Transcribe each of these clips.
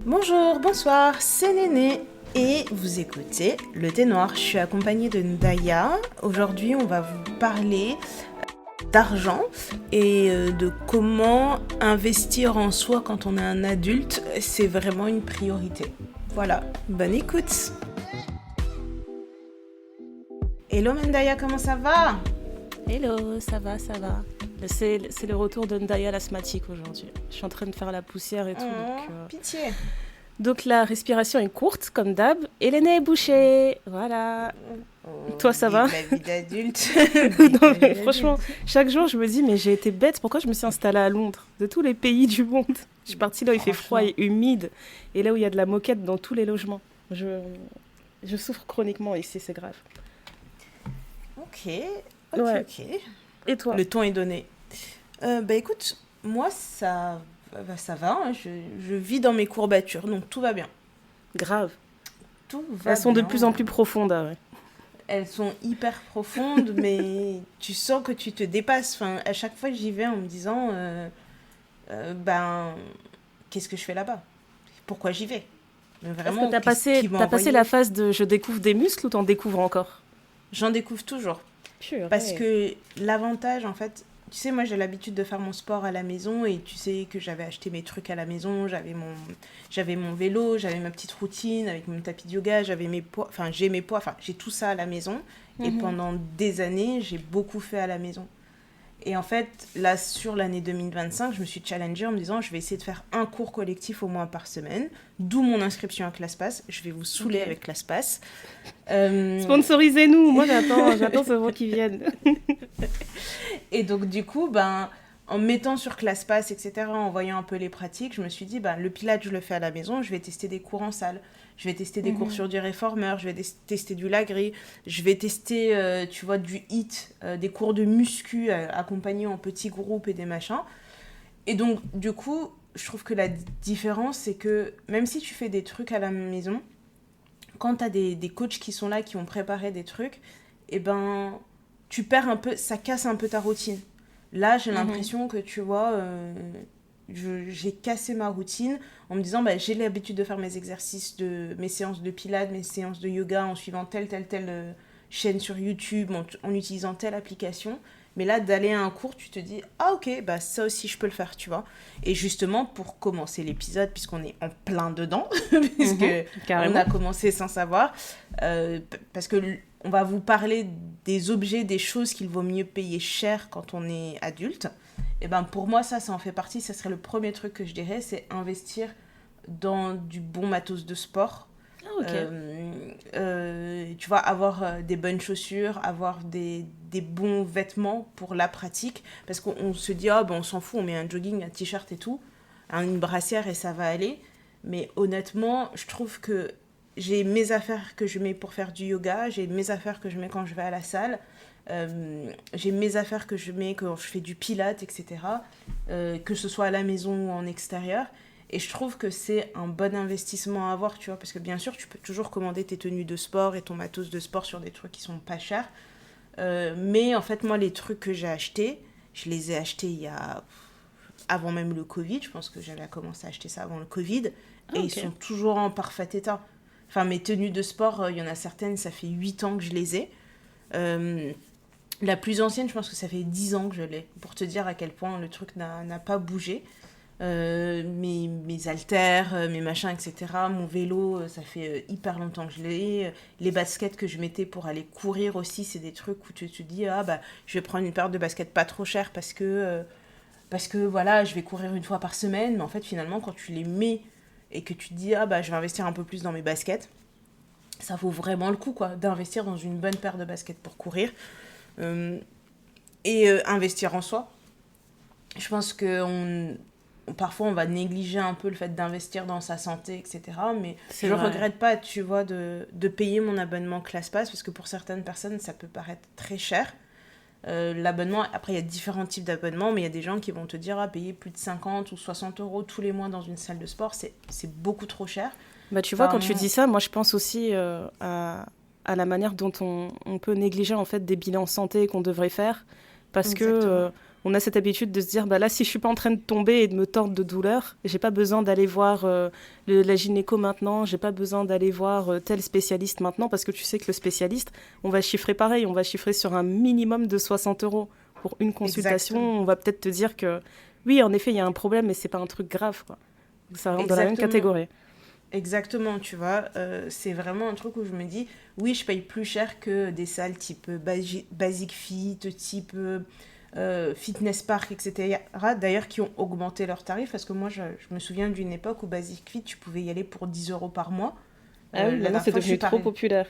Bonjour, bonsoir, c'est Néné et vous écoutez Le Thé Noir. Je suis accompagnée de Ndaya. Aujourd'hui, on va vous parler d'argent et de comment investir en soi quand on est un adulte, c'est vraiment une priorité. Voilà, bonne écoute. Hello Ndaya, comment ça va? Hello, ça va, ça va. C'est le retour de Ndaya l'asthmatique aujourd'hui. Je suis en train de faire la poussière et tout. Pitié. Donc la respiration est courte, comme d'hab, et le nez est bouché. Voilà. Toi, ça va? La vie d'adulte. Non, mais franchement, chaque jour, je me dis, mais j'ai été bête. Pourquoi je me suis installée à Londres? De tous les pays du monde. Je suis partie là où il fait froid et humide, et là où il y a de la moquette dans tous les logements. Je souffre chroniquement ici, c'est grave. Ok. Ouais. Et toi? Le ton est donné. Écoute, moi ça va, hein, je vis dans mes courbatures, donc tout va bien. Grave. Tout va Elles sont bien. de plus en plus profondes, ah ouais. Elles sont hyper profondes, mais tu sens que tu te dépasses. Enfin, à chaque fois, j'y vais en me disant, qu'est-ce que je fais là-bas? Pourquoi j'y vais? Vraiment, est-ce que t'as passé la phase de je découvre des muscles ou t'en découvres encore? J'en découvre toujours. Purée. Parce que l'avantage, en fait, tu sais, moi j'ai l'habitude de faire mon sport à la maison et tu sais que j'avais acheté mes trucs à la maison, j'avais mon vélo, j'avais ma petite routine avec mon tapis de yoga, j'avais mes poids, j'ai tout ça à la maison. Et pendant des années, j'ai beaucoup fait à la maison. Et en fait, là, sur l'année 2025, je me suis challengée en me disant, je vais essayer de faire un cours collectif au moins par semaine, d'où mon inscription à ClassPass. Je vais vous saouler avec ClassPass. Sponsorisez-nous, moi j'attends ce mot qui vienne. Et donc, du coup, en mettant sur ClassPass, etc., en voyant un peu les pratiques, je me suis dit, le Pilates, je le fais à la maison, je vais tester des cours en salle. Je vais tester des cours sur du réformeur, je vais tester du lagris, je vais tester, du HIIT, des cours de muscu accompagnés en petits groupes et des machins. Et donc, du coup, je trouve que la différence, c'est que même si tu fais des trucs à la maison, quand tu as des coachs qui sont là, qui ont préparé des trucs, tu perds un peu, ça casse un peu ta routine. Là, j'ai l'impression que, tu vois, j'ai cassé ma routine en me disant, j'ai l'habitude de faire mes exercices, mes séances de pilates, mes séances de yoga en suivant telle chaîne sur YouTube, en utilisant telle application. Mais là, d'aller à un cours, tu te dis, ah ok, ça aussi je peux le faire, tu vois. Et justement, pour commencer l'épisode, puisqu'on est en plein dedans, puisque on a commencé sans savoir, parce que on va vous parler des objets, des choses qu'il vaut mieux payer cher quand on est adulte. Et pour moi, ça en fait partie. Ça serait le premier truc que je dirais, c'est investir dans du bon matos de sport. Ah, ok. Tu vois, avoir des bonnes chaussures, avoir des bons vêtements pour la pratique. Parce qu'on se dit, on s'en fout, on met un jogging, un t-shirt et tout, une brassière et ça va aller. Mais honnêtement, je trouve que j'ai mes affaires que je mets pour faire du yoga, j'ai mes affaires que je mets quand je vais à la salle. J'ai mes affaires que je mets quand je fais du pilates, etc. Que ce soit à la maison ou en extérieur. Et je trouve que c'est un bon investissement à avoir, tu vois, parce que bien sûr, tu peux toujours commander tes tenues de sport et ton matos de sport sur des trucs qui sont pas chers. Mais en fait, moi, les trucs que j'ai achetés, je les ai achetés avant même le Covid. Je pense que j'avais commencé à acheter ça avant le Covid. Et ils sont toujours en parfait état. Enfin, mes tenues de sport, il y en a certaines, ça fait 8 ans que je les ai. La plus ancienne, je pense que ça fait 10 ans que je l'ai, pour te dire à quel point le truc n'a pas bougé. Mes haltères, mes machins, etc. Mon vélo, ça fait hyper longtemps que je l'ai. Les baskets que je mettais pour aller courir aussi, c'est des trucs où tu te dis, je vais prendre une paire de baskets pas trop chères parce que voilà, je vais courir une fois par semaine. Mais en fait, finalement, quand tu les mets et que tu te dis, je vais investir un peu plus dans mes baskets, ça vaut vraiment le coup, quoi, d'investir dans une bonne paire de baskets pour courir. Investir en soi. Je pense que parfois on va négliger un peu le fait d'investir dans sa santé, etc. Mais je ne regrette pas, tu vois, de payer mon abonnement ClassPass, parce que pour certaines personnes, ça peut paraître très cher. L'abonnement, après il y a différents types d'abonnements, mais il y a des gens qui vont te dire, payer plus de 50 ou 60 euros tous les mois dans une salle de sport, c'est beaucoup trop cher. Tu vois, quand tu dis ça, moi je pense aussi à la manière dont on peut négliger en fait des bilans santé qu'on devrait faire, parce que on a cette habitude de se dire, bah là, si je suis pas en train de tomber et de me tordre de douleur, j'ai pas besoin d'aller voir la gynéco maintenant, j'ai pas besoin d'aller voir tel spécialiste maintenant, parce que tu sais que le spécialiste, on va chiffrer pareil, on va chiffrer sur un minimum de 60 € pour une consultation. Exactement. On va peut-être te dire que, oui, en effet, il y a un problème, mais c'est pas un truc grave, quoi. Ça rentre dans la même catégorie. Exactement, tu vois, c'est vraiment un truc où je me dis, oui, je paye plus cher que des salles type Basic Fit, type Fitness Park, etc. D'ailleurs, qui ont augmenté leurs tarifs, parce que moi, je me souviens d'une époque où Basic Fit, tu pouvais y aller pour 10 € par mois. Ah oui, maintenant c'est devenu trop populaire.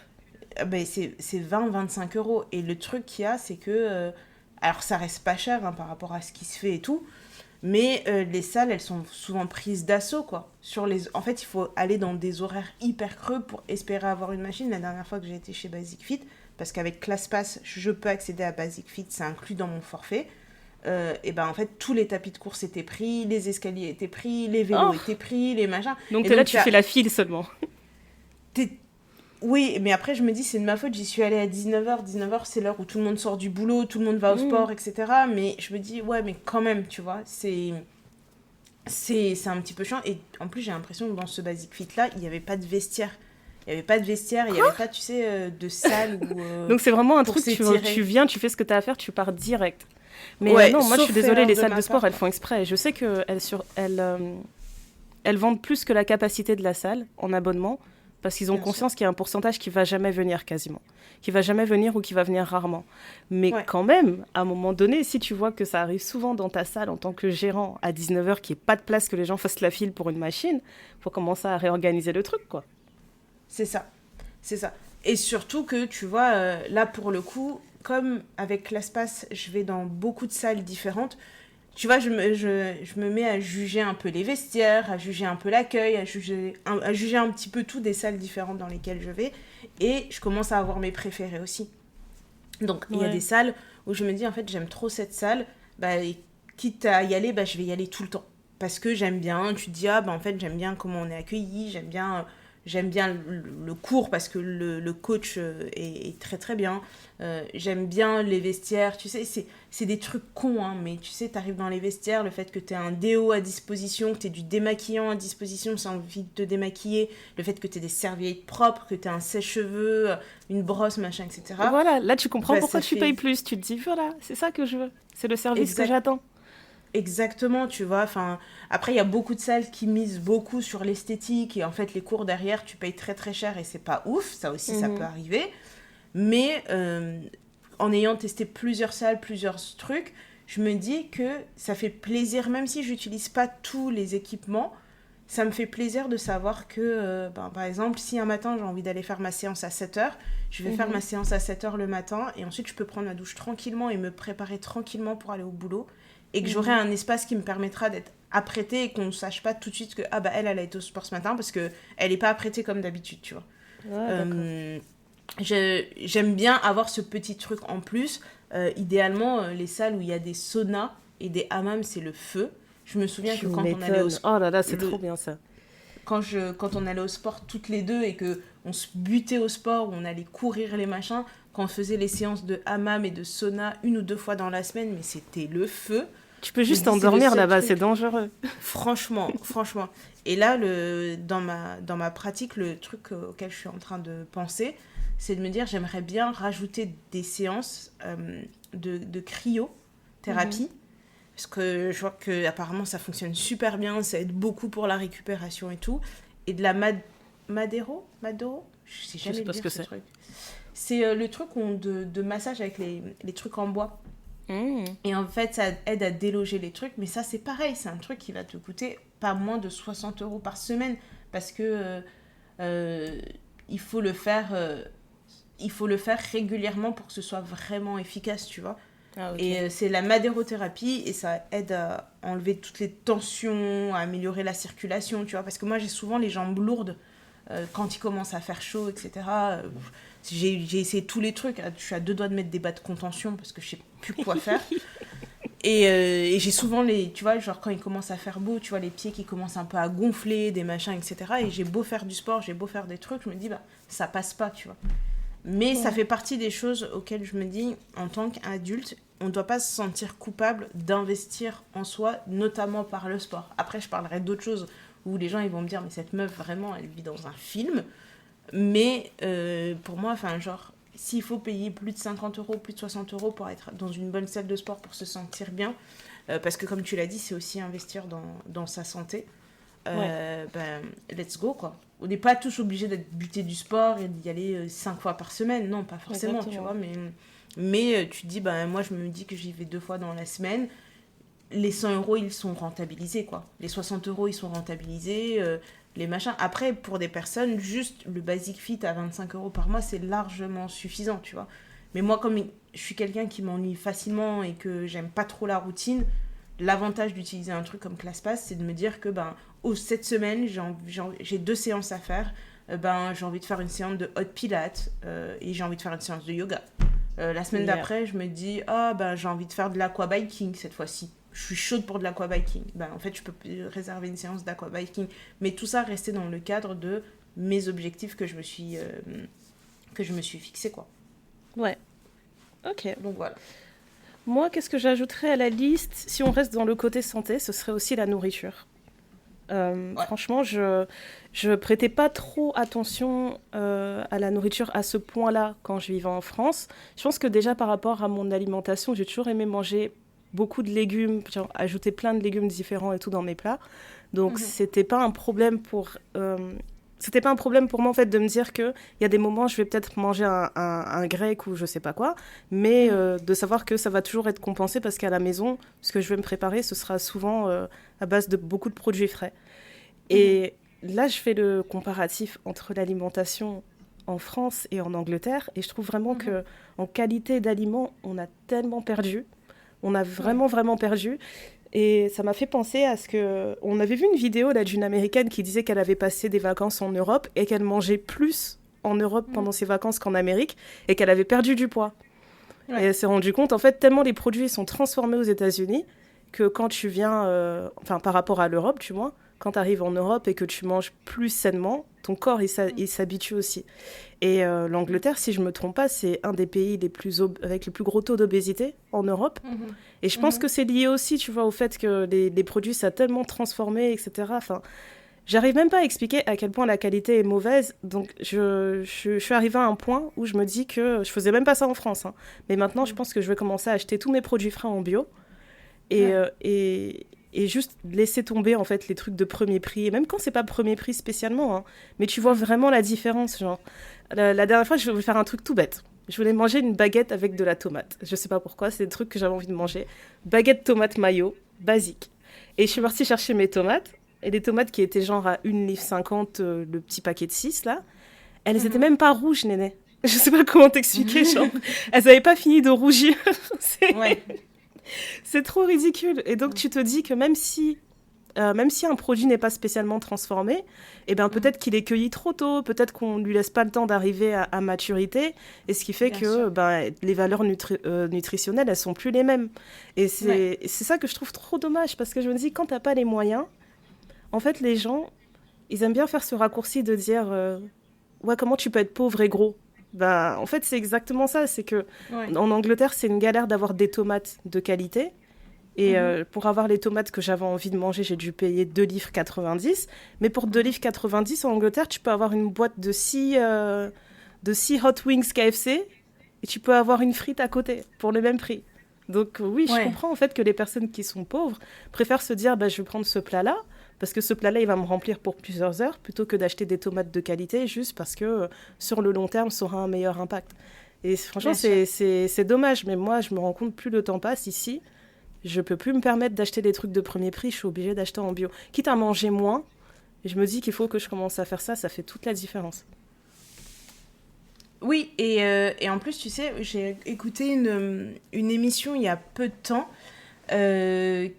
Ben, c'est 20-25 €. Et le truc qu'il y a, c'est que, alors ça reste pas cher hein, par rapport à ce qui se fait et tout, mais les salles, elles sont souvent prises d'assaut, quoi. En fait, il faut aller dans des horaires hyper creux pour espérer avoir une machine. La dernière fois que j'ai été chez Basic Fit, parce qu'avec ClassPass, je peux accéder à Basic Fit, c'est inclus dans mon forfait. Et ben en fait, tous les tapis de course étaient pris, les escaliers étaient pris, les vélos étaient pris, les machins. Donc là, tu fais la file seulement. Oui, mais après, je me dis, c'est de ma faute. J'y suis allée à 19h. 19h, c'est l'heure où tout le monde sort du boulot, tout le monde va au sport, etc. Mais je me dis, ouais, mais quand même, tu vois, c'est un petit peu chiant. Et en plus, j'ai l'impression que dans ce Basic Fit-là, il n'y avait pas de vestiaire. Il n'y avait pas de vestiaire, il n'y avait pas, tu sais, de salle où... Donc c'est vraiment un truc, tu viens, tu fais ce que tu as à faire, tu pars direct. Mais non, moi, je suis désolée, les salles de sport, elles font exprès. Je sais qu'elles vendent plus que la capacité de la salle en abonnement. Parce qu'ils ont conscience qu'il y a un pourcentage qui ne va jamais venir quasiment. Qui ne va jamais venir ou qui va venir rarement. Mais quand même, à un moment donné, si tu vois que ça arrive souvent dans ta salle en tant que gérant à 19h, qu'il n'y ait pas de place, que les gens fassent la file pour une machine, il faut commencer à réorganiser le truc, quoi. C'est ça. Et surtout que, tu vois, là, pour le coup, comme avec ClassPass, je vais dans beaucoup de salles différentes, tu vois, je me mets à juger un peu les vestiaires, à juger un peu l'accueil, à juger un petit peu tout des salles différentes dans lesquelles je vais. Et je commence à avoir mes préférés aussi. Donc, il y a des salles où je me dis, en fait, j'aime trop cette salle. Bah, quitte à y aller, bah, je vais y aller tout le temps. Parce que j'aime bien. Tu te dis, ah, bah, en fait, j'aime bien comment on est accueilli. J'aime bien le cours parce que le coach est très très bien. J'aime bien les vestiaires. Tu sais, c'est des trucs cons, hein, mais tu sais, t'arrives dans les vestiaires, le fait que t'aies un déo à disposition, que t'aies du démaquillant à disposition sans envie de te démaquiller, le fait que t'aies des serviettes propres, que t'aies un sèche-cheveux, une brosse, machin, etc. Voilà, là tu comprends pourquoi tu payes plus. Tu te dis, voilà, c'est ça que je veux. C'est le service que j'attends. Exactement, tu vois. Enfin, après, il y a beaucoup de salles qui misent beaucoup sur l'esthétique et en fait, les cours derrière, tu payes très très cher et c'est pas ouf. Ça aussi, ça peut arriver. Mais en ayant testé plusieurs salles, plusieurs trucs, je me dis que ça fait plaisir, même si j'utilise pas tous les équipements, ça me fait plaisir de savoir que, par exemple, si un matin j'ai envie d'aller faire ma séance à 7h, je vais faire ma séance à 7h le matin et ensuite je peux prendre ma douche tranquillement et me préparer tranquillement pour aller au boulot. Et que j'aurai un espace qui me permettra d'être apprêtée et qu'on ne sache pas tout de suite que elle a été au sport ce matin parce qu'elle n'est pas apprêtée comme d'habitude, tu vois. J'aime bien avoir ce petit truc en plus. Idéalement, les salles où il y a des saunas et des hammams, c'est le feu. Je me souviens que quand on allait au sport... Oh là là, c'est trop bien ça. Quand on allait au sport toutes les deux et qu'on se butait au sport, où on allait courir les machins, quand on faisait les séances de hammam et de sauna 1 ou 2 fois dans la semaine, mais c'était le feu. Tu peux juste t'endormir là-bas, c'est dangereux. Franchement. Et là, dans ma pratique, le truc auquel je suis en train de penser, c'est de me dire, j'aimerais bien rajouter des séances de cryothérapie. Parce que je vois qu'apparemment, ça fonctionne super bien, ça aide beaucoup pour la récupération et tout. Et de la Madero, je sais jamais dire ce truc. C'est le truc de massage avec les trucs en bois. Et en fait, ça aide à déloger les trucs. Mais ça, c'est pareil. C'est un truc qui va te coûter pas moins de 60 € par semaine. Parce que il faut le faire régulièrement pour que ce soit vraiment efficace, tu vois. Ah, okay. Et c'est la madérothérapie et ça aide à enlever toutes les tensions, à améliorer la circulation, tu vois. Parce que moi, j'ai souvent les jambes lourdes quand il commence à faire chaud, etc. J'ai essayé tous les trucs. Je suis à 2 doigts de mettre des bas de contention parce que je sais plus quoi faire. Et j'ai souvent tu vois, genre quand il commence à faire beau, tu vois, les pieds qui commencent un peu à gonfler, des machins, etc. Et j'ai beau faire du sport, j'ai beau faire des trucs, je me dis, ça passe pas, tu vois. Mais ça fait partie des choses auxquelles je me dis, en tant qu'adulte, on ne doit pas se sentir coupable d'investir en soi, notamment par le sport. Après, je parlerai d'autres choses où les gens ils vont me dire, mais cette meuf, vraiment, elle vit dans un film. Mais pour moi, enfin, genre, s'il faut payer plus de 50 euros, plus de 60 euros pour être dans une bonne salle de sport pour se sentir bien, parce que comme tu l'as dit, c'est aussi investir dans sa santé, ben, let's go, quoi. On n'est pas tous obligés d'être butés du sport et d'y aller 5 fois par semaine. Non, pas forcément, tu vois. Mais tu te dis, ben, moi, je me dis que j'y vais 2 fois dans la semaine. Les 100 euros, ils sont rentabilisés, quoi. Les 60 euros, ils sont rentabilisés. Les machins. Après, pour des personnes, juste le Basic Fit à 25 euros par mois, c'est largement suffisant, tu vois. Mais moi, comme je suis quelqu'un qui m'ennuie facilement et que j'aime pas trop la routine, l'avantage d'utiliser un truc comme ClassPass, c'est de me dire que cette semaine, j'ai 2 séances à faire. J'ai envie de faire une séance de hot pilates et j'ai envie de faire une séance de yoga. La semaine d'après, je me dis, j'ai envie de faire de l'aquabiking cette fois-ci. Je suis chaude pour de l'aquabiking. En fait, je peux réserver une séance d'aquabiking. Mais tout ça restait dans le cadre de mes objectifs que je me suis fixé, quoi. Ouais. Ok. Donc voilà. Moi, qu'est-ce que j'ajouterais à la liste? Si on reste dans le côté santé, ce serait aussi la nourriture. Franchement, je prêtais pas trop attention à la nourriture à ce point-là quand je vivais en France. Je pense que déjà par rapport à mon alimentation, j'ai toujours aimé manger beaucoup de légumes, genre ajouter plein de légumes différents et tout dans mes plats. Donc c'était pas un problème pour moi en fait de me dire que il y a des moments je vais peut-être manger un grec ou je sais pas quoi, mais de savoir que ça va toujours être compensé parce qu'à la maison, ce que je vais me préparer, ce sera souvent à base de beaucoup de produits frais. Et là, je fais le comparatif entre l'alimentation en France et en Angleterre, et je trouve vraiment que en qualité d'aliments, on a tellement perdu. On a vraiment, vraiment perdu. Et ça m'a fait penser à ce que... On avait vu une vidéo là, d'une Américaine qui disait qu'elle avait passé des vacances en Europe et qu'elle mangeait plus en Europe pendant ses vacances qu'en Amérique et qu'elle avait perdu du poids. Ouais. Et elle s'est rendue compte, en fait, tellement les produits sont transformés aux États-Unis que quand tu viens... par rapport à l'Europe, tu vois, quand tu arrives en Europe et que tu manges plus sainement, ton corps, il s'habitue aussi. Et l'Angleterre, si je ne me trompe pas, c'est un des pays avec le plus gros taux d'obésité en Europe. Et je pense que c'est lié aussi, tu vois, au fait que les produits, ça a tellement transformé, etc. Enfin, j'arrive même pas à expliquer à quel point la qualité est mauvaise. Donc, je suis arrivée à un point où je me dis que je faisais même pas ça en France. Hein. Mais maintenant, je pense que je vais commencer à acheter tous mes produits frais en bio. Et juste laisser tomber en fait les trucs de premier prix, et même quand c'est pas premier prix spécialement, hein, mais tu vois vraiment la différence. Genre, la dernière fois, je voulais faire un truc tout bête. Je voulais manger une baguette avec de la tomate. Je sais pas pourquoi, c'est des trucs que j'avais envie de manger. Baguette, tomate, mayo, basique. Et je suis partie chercher mes tomates, et les tomates qui étaient genre à 1,50 livre, le petit paquet de 6 là, elles étaient même pas rouges, néné. Je sais pas comment t'expliquer, genre, elles avaient pas fini de rougir. C'est trop ridicule. Et donc, tu te dis que même si un produit n'est pas spécialement transformé, eh ben, peut-être qu'il est cueilli trop tôt, peut-être qu'on ne lui laisse pas le temps d'arriver à maturité, et ce qui fait que les valeurs nutritionnelles, elles ne sont plus les mêmes. Et c'est ça que je trouve trop dommage, parce que je me dis, quand tu n'as pas les moyens, en fait, les gens, ils aiment bien faire ce raccourci de dire comment tu peux être pauvre et gros. En fait, c'est exactement ça. C'est que en Angleterre, c'est une galère d'avoir des tomates de qualité. Et pour avoir les tomates que j'avais envie de manger, j'ai dû payer 2,90 livres. Mais pour 2,90 livres en Angleterre, tu peux avoir une boîte de 6 Hot Wings KFC et tu peux avoir une frite à côté pour le même prix. Donc oui, je comprends en fait que les personnes qui sont pauvres préfèrent se dire je vais prendre ce plat-là. Parce que ce plat-là, il va me remplir pour plusieurs heures, plutôt que d'acheter des tomates de qualité, juste parce que sur le long terme, ça aura un meilleur impact. Et franchement, c'est dommage, mais moi, je me rends compte, plus le temps passe ici, je peux plus me permettre d'acheter des trucs de premier prix, je suis obligée d'acheter en bio. Quitte à manger moins, et je me dis qu'il faut que je commence à faire ça, ça fait toute la différence. Oui, et en plus, tu sais, j'ai écouté une émission il y a peu de temps,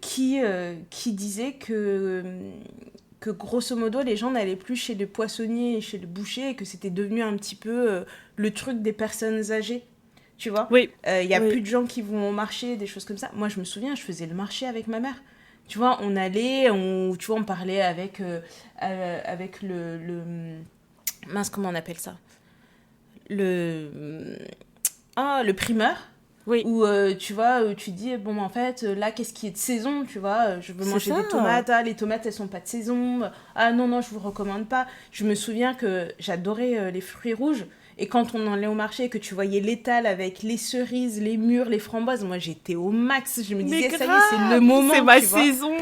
qui disait que grosso modo les gens n'allaient plus chez le poissonnier et chez le boucher et que c'était devenu un petit peu le truc des personnes âgées, tu vois. Oui. Y a plus de gens qui vont au marché, des choses comme ça. Moi je me souviens, je faisais le marché avec ma mère, tu vois, on allait, on parlait avec le mince, comment on appelle ça, le primeur. Oui. Ou tu vois, tu dis, bon, en fait, là, qu'est-ce qui est de saison, tu vois, je veux manger des tomates, les tomates, elles sont pas de saison, ah non, non, je vous recommande pas. Je me souviens que j'adorais les fruits rouges, et quand on allait au marché et que tu voyais l'étal avec les cerises, les mûres, les framboises, moi, j'étais au max, je me disais, ça y est, c'est le moment, c'est ma saison.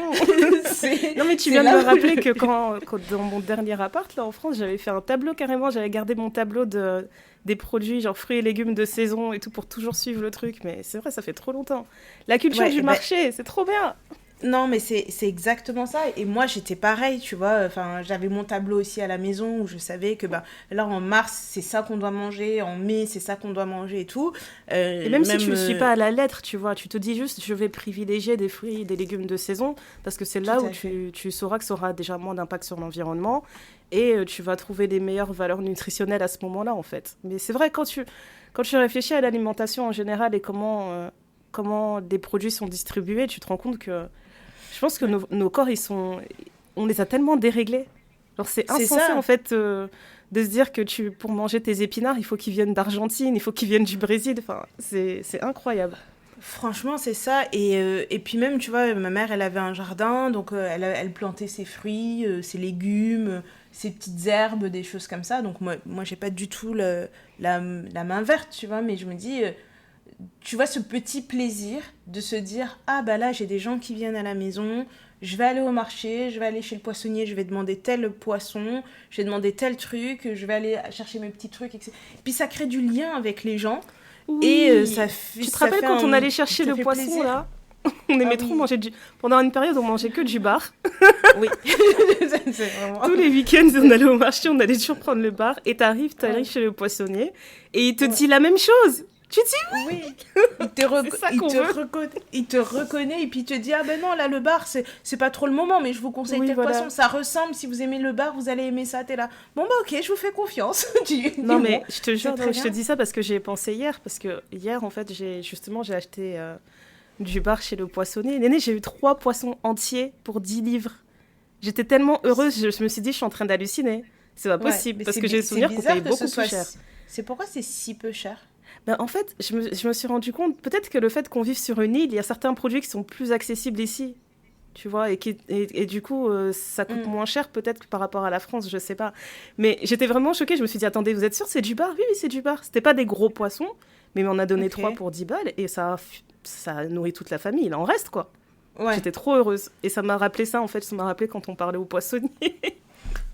Non, mais tu viens de me rappeler que quand dans mon dernier appart, là, en France, j'avais fait un tableau carrément, j'avais gardé mon tableau des produits genre fruits et légumes de saison et tout pour toujours suivre le truc, mais c'est vrai, ça fait trop longtemps. La culture du marché, c'est trop bien. Non, mais c'est exactement ça. Et moi, j'étais pareil, tu vois. Enfin, j'avais mon tableau aussi à la maison où je savais que là, en mars, c'est ça qu'on doit manger. En mai, c'est ça qu'on doit manger et tout. Et même si tu ne suis pas à la lettre, tu vois, tu te dis juste, je vais privilégier des fruits et des légumes de saison parce que c'est là où tu sauras que ça aura déjà moins d'impact sur l'environnement et tu vas trouver les meilleures valeurs nutritionnelles à ce moment-là, en fait. Mais c'est vrai, quand tu réfléchis à l'alimentation en général et comment des produits sont distribués, tu te rends compte que je pense que nos corps, on les a tellement déréglés. Genre, c'est insensé, en fait, de se dire que pour manger tes épinards, il faut qu'ils viennent d'Argentine, il faut qu'ils viennent du Brésil. Enfin, c'est incroyable. Franchement, c'est ça. Et puis même, tu vois, ma mère, elle avait un jardin, donc elle plantait ses fruits, ses légumes, ses petites herbes, des choses comme ça. Donc moi j'ai pas du tout la main verte, tu vois, mais je me dis... tu vois ce petit plaisir de se dire, ah bah là j'ai des gens qui viennent à la maison, je vais aller au marché, je vais aller chez le poissonnier, je vais demander tel poisson, je vais demander tel truc, je vais aller chercher mes petits trucs, etc. Puis ça crée du lien avec les gens. Oui. Et tu te rappelles quand on allait chercher le poisson plaisir. Là on aimait trop manger Pendant une période, on mangeait que du bar. Oui. C'est vraiment... Tous les week-ends, on allait au marché, on allait toujours prendre le bar. Et t'arrives chez le poissonnier et il te dit la même chose. Tu dis oui. Il te reconnaît et puis il te dit, ah ben non, là le bar c'est pas trop le moment, mais je vous conseille tel poisson, ça ressemble, si vous aimez le bar, vous allez aimer ça, t'es là. Bon bah ok, je vous fais confiance. Non mais je te jure, je te dis ça parce que j'y ai pensé hier, parce que hier en fait j'ai acheté du bar chez le poissonnier. Néné, j'ai eu 3 poissons entiers pour 10 livres. J'étais tellement heureuse, je me suis dit, je suis en train d'halluciner. C'est pas possible, parce que j'ai le souvenir qu'on payait beaucoup plus cher. C'est pourquoi c'est si peu cher? Ben, en fait, je me suis rendu compte, peut-être que le fait qu'on vive sur une île, il y a certains produits qui sont plus accessibles ici, tu vois, et du coup, ça coûte moins cher peut-être que par rapport à la France, je sais pas. Mais j'étais vraiment choquée, je me suis dit, attendez, vous êtes sûr, c'est du bar? Oui, c'est du bar. C'était pas des gros poissons, mais on a donné 3 pour 10 balles, et ça nourrit toute la famille, il en reste, quoi. Ouais. J'étais trop heureuse. Et ça m'a rappelé ça, en fait, ça m'a rappelé quand on parlait aux poissonniers.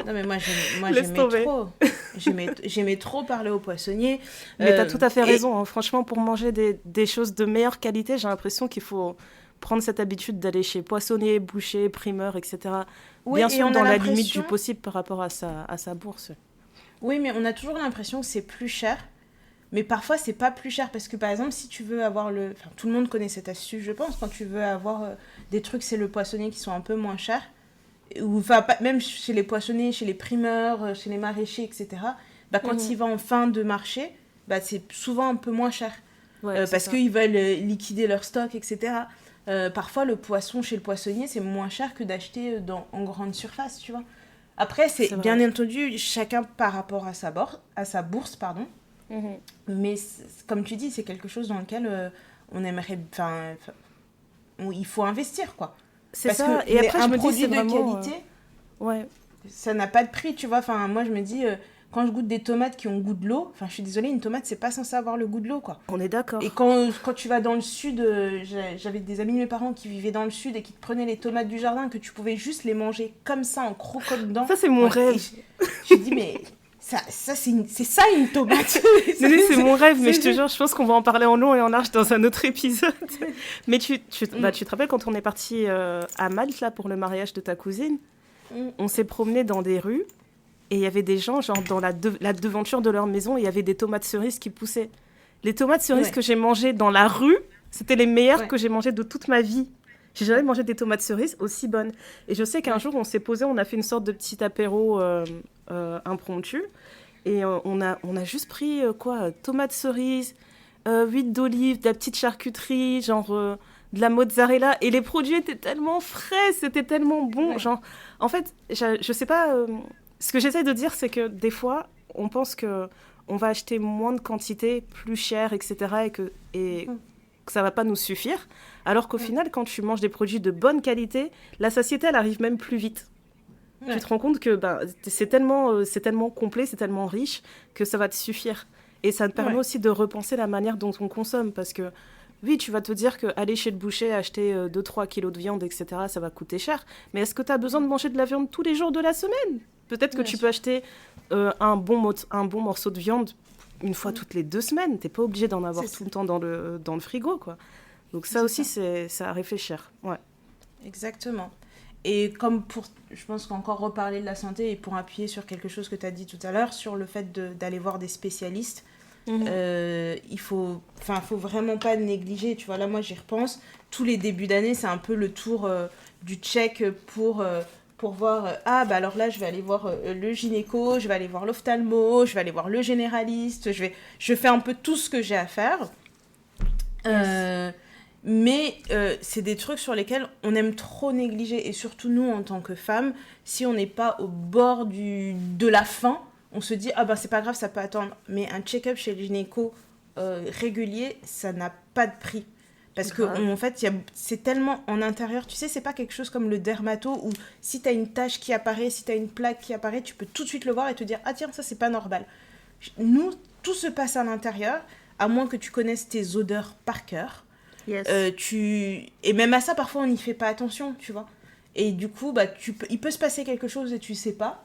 Non, mais moi j'aimais trop. J'aimais trop parler aux poissonniers. Mais t'as tout à fait raison. Hein. Franchement, pour manger des choses de meilleure qualité, j'ai l'impression qu'il faut prendre cette habitude d'aller chez poissonnier, boucher, primeur, etc. Oui, bien sûr, dans la limite du possible par rapport à sa bourse. Oui, mais on a toujours l'impression que c'est plus cher. Mais parfois, c'est pas plus cher. Parce que, par exemple, si tu veux avoir Enfin, tout le monde connaît cette astuce, je pense. Quand tu veux avoir des trucs, c'est le poissonnier qui sont un peu moins chers. Ou, enfin, même chez les poissonniers, chez les primeurs, chez les maraîchers, etc. Bah, quand il va en fin de marché, bah, c'est souvent un peu moins cher. Ouais, parce qu'ils veulent liquider leur stock, etc. Parfois, le poisson chez le poissonnier, c'est moins cher que d'acheter en grande surface, tu vois. Après, c'est bien entendu chacun par rapport à sa bourse, pardon. Mais comme tu dis, c'est quelque chose dans lequel on aimerait... il faut investir, quoi. C'est parce ça. Et après, je me dis, c'est vraiment... qualité, ça n'a pas de prix, tu vois. Enfin, moi, je me dis... quand je goûte des tomates qui ont goût de l'eau, enfin, je suis désolée, une tomate, c'est pas censé avoir le goût de l'eau, quoi. On est d'accord. Et quand tu vas dans le sud, j'avais des amis de mes parents qui vivaient dans le sud et qui te prenaient les tomates du jardin, que tu pouvais juste les manger comme ça, en croquant dedans. Ça, c'est mon rêve. Je dis, mais c'est ça une tomate. C'est mon rêve, mais je te jure, je pense qu'on va en parler en long et en large dans un autre épisode. Mais tu te rappelles quand on est parti à Malte, là, pour le mariage de ta cousine, on s'est promené dans des rues. Et il y avait des gens, genre dans la devanture de leur maison, il y avait des tomates cerises qui poussaient. Les tomates cerises que j'ai mangées dans la rue, c'était les meilleures que j'ai mangées de toute ma vie. J'ai jamais mangé des tomates cerises aussi bonnes. Et je sais qu'un jour, on s'est posé, on a fait une sorte de petit apéro impromptu. Et on a juste pris tomates cerises, huile d'olive, de la petite charcuterie, genre de la mozzarella. Et les produits étaient tellement frais, c'était tellement bon. Ouais. Genre, en fait, je sais pas... ce que j'essaie de dire, c'est que des fois, on pense qu'on va acheter moins de quantité, plus cher, etc. que ça va pas nous suffire. Alors qu'au final, quand tu manges des produits de bonne qualité, la satiété, elle arrive même plus vite. Tu te rends compte que c'est tellement complet, c'est tellement riche que ça va te suffire. Et ça te permet aussi de repenser la manière dont on consomme. Parce que, oui, tu vas te dire qu'aller chez le boucher, acheter 2-3 kilos de viande, etc., ça va coûter cher. Mais est-ce que tu as besoin de manger de la viande tous les jours de la semaine ? Peut-être que tu peux acheter un bon morceau de viande une fois toutes les 2 semaines. Tu n'es pas obligé d'en avoir tout le temps dans le frigo, quoi. Donc ça aussi, c'est à réfléchir. Ouais. Exactement. Et je pense qu'encore reparler de la santé et pour appuyer sur quelque chose que tu as dit tout à l'heure, sur le fait d'aller voir des spécialistes, il faut vraiment pas négliger. Tu vois, là, moi, j'y repense. Tous les débuts d'année, c'est un peu le tour du check pour voir, alors là, je vais aller voir le gynéco, je vais aller voir l'ophtalmo, je vais aller voir le généraliste, je fais un peu tout ce que j'ai à faire. Mais c'est des trucs sur lesquels on aime trop négliger. Et surtout, nous, en tant que femmes, si on n'est pas au bord de la fin, on se dit, c'est pas grave, ça peut attendre. Mais un check-up chez le gynéco régulier, ça n'a pas de prix. Parce que, en fait, c'est tellement en intérieur. Tu sais, c'est pas quelque chose comme le dermato où si t'as une tache qui apparaît, si t'as une plaque qui apparaît, tu peux tout de suite le voir et te dire, tiens, ça, c'est pas normal. Nous, tout se passe à l'intérieur, à moins que tu connaisses tes odeurs par cœur. Yes. Et même à ça, parfois, on n'y fait pas attention, tu vois. Et du coup, il peut se passer quelque chose et tu sais pas.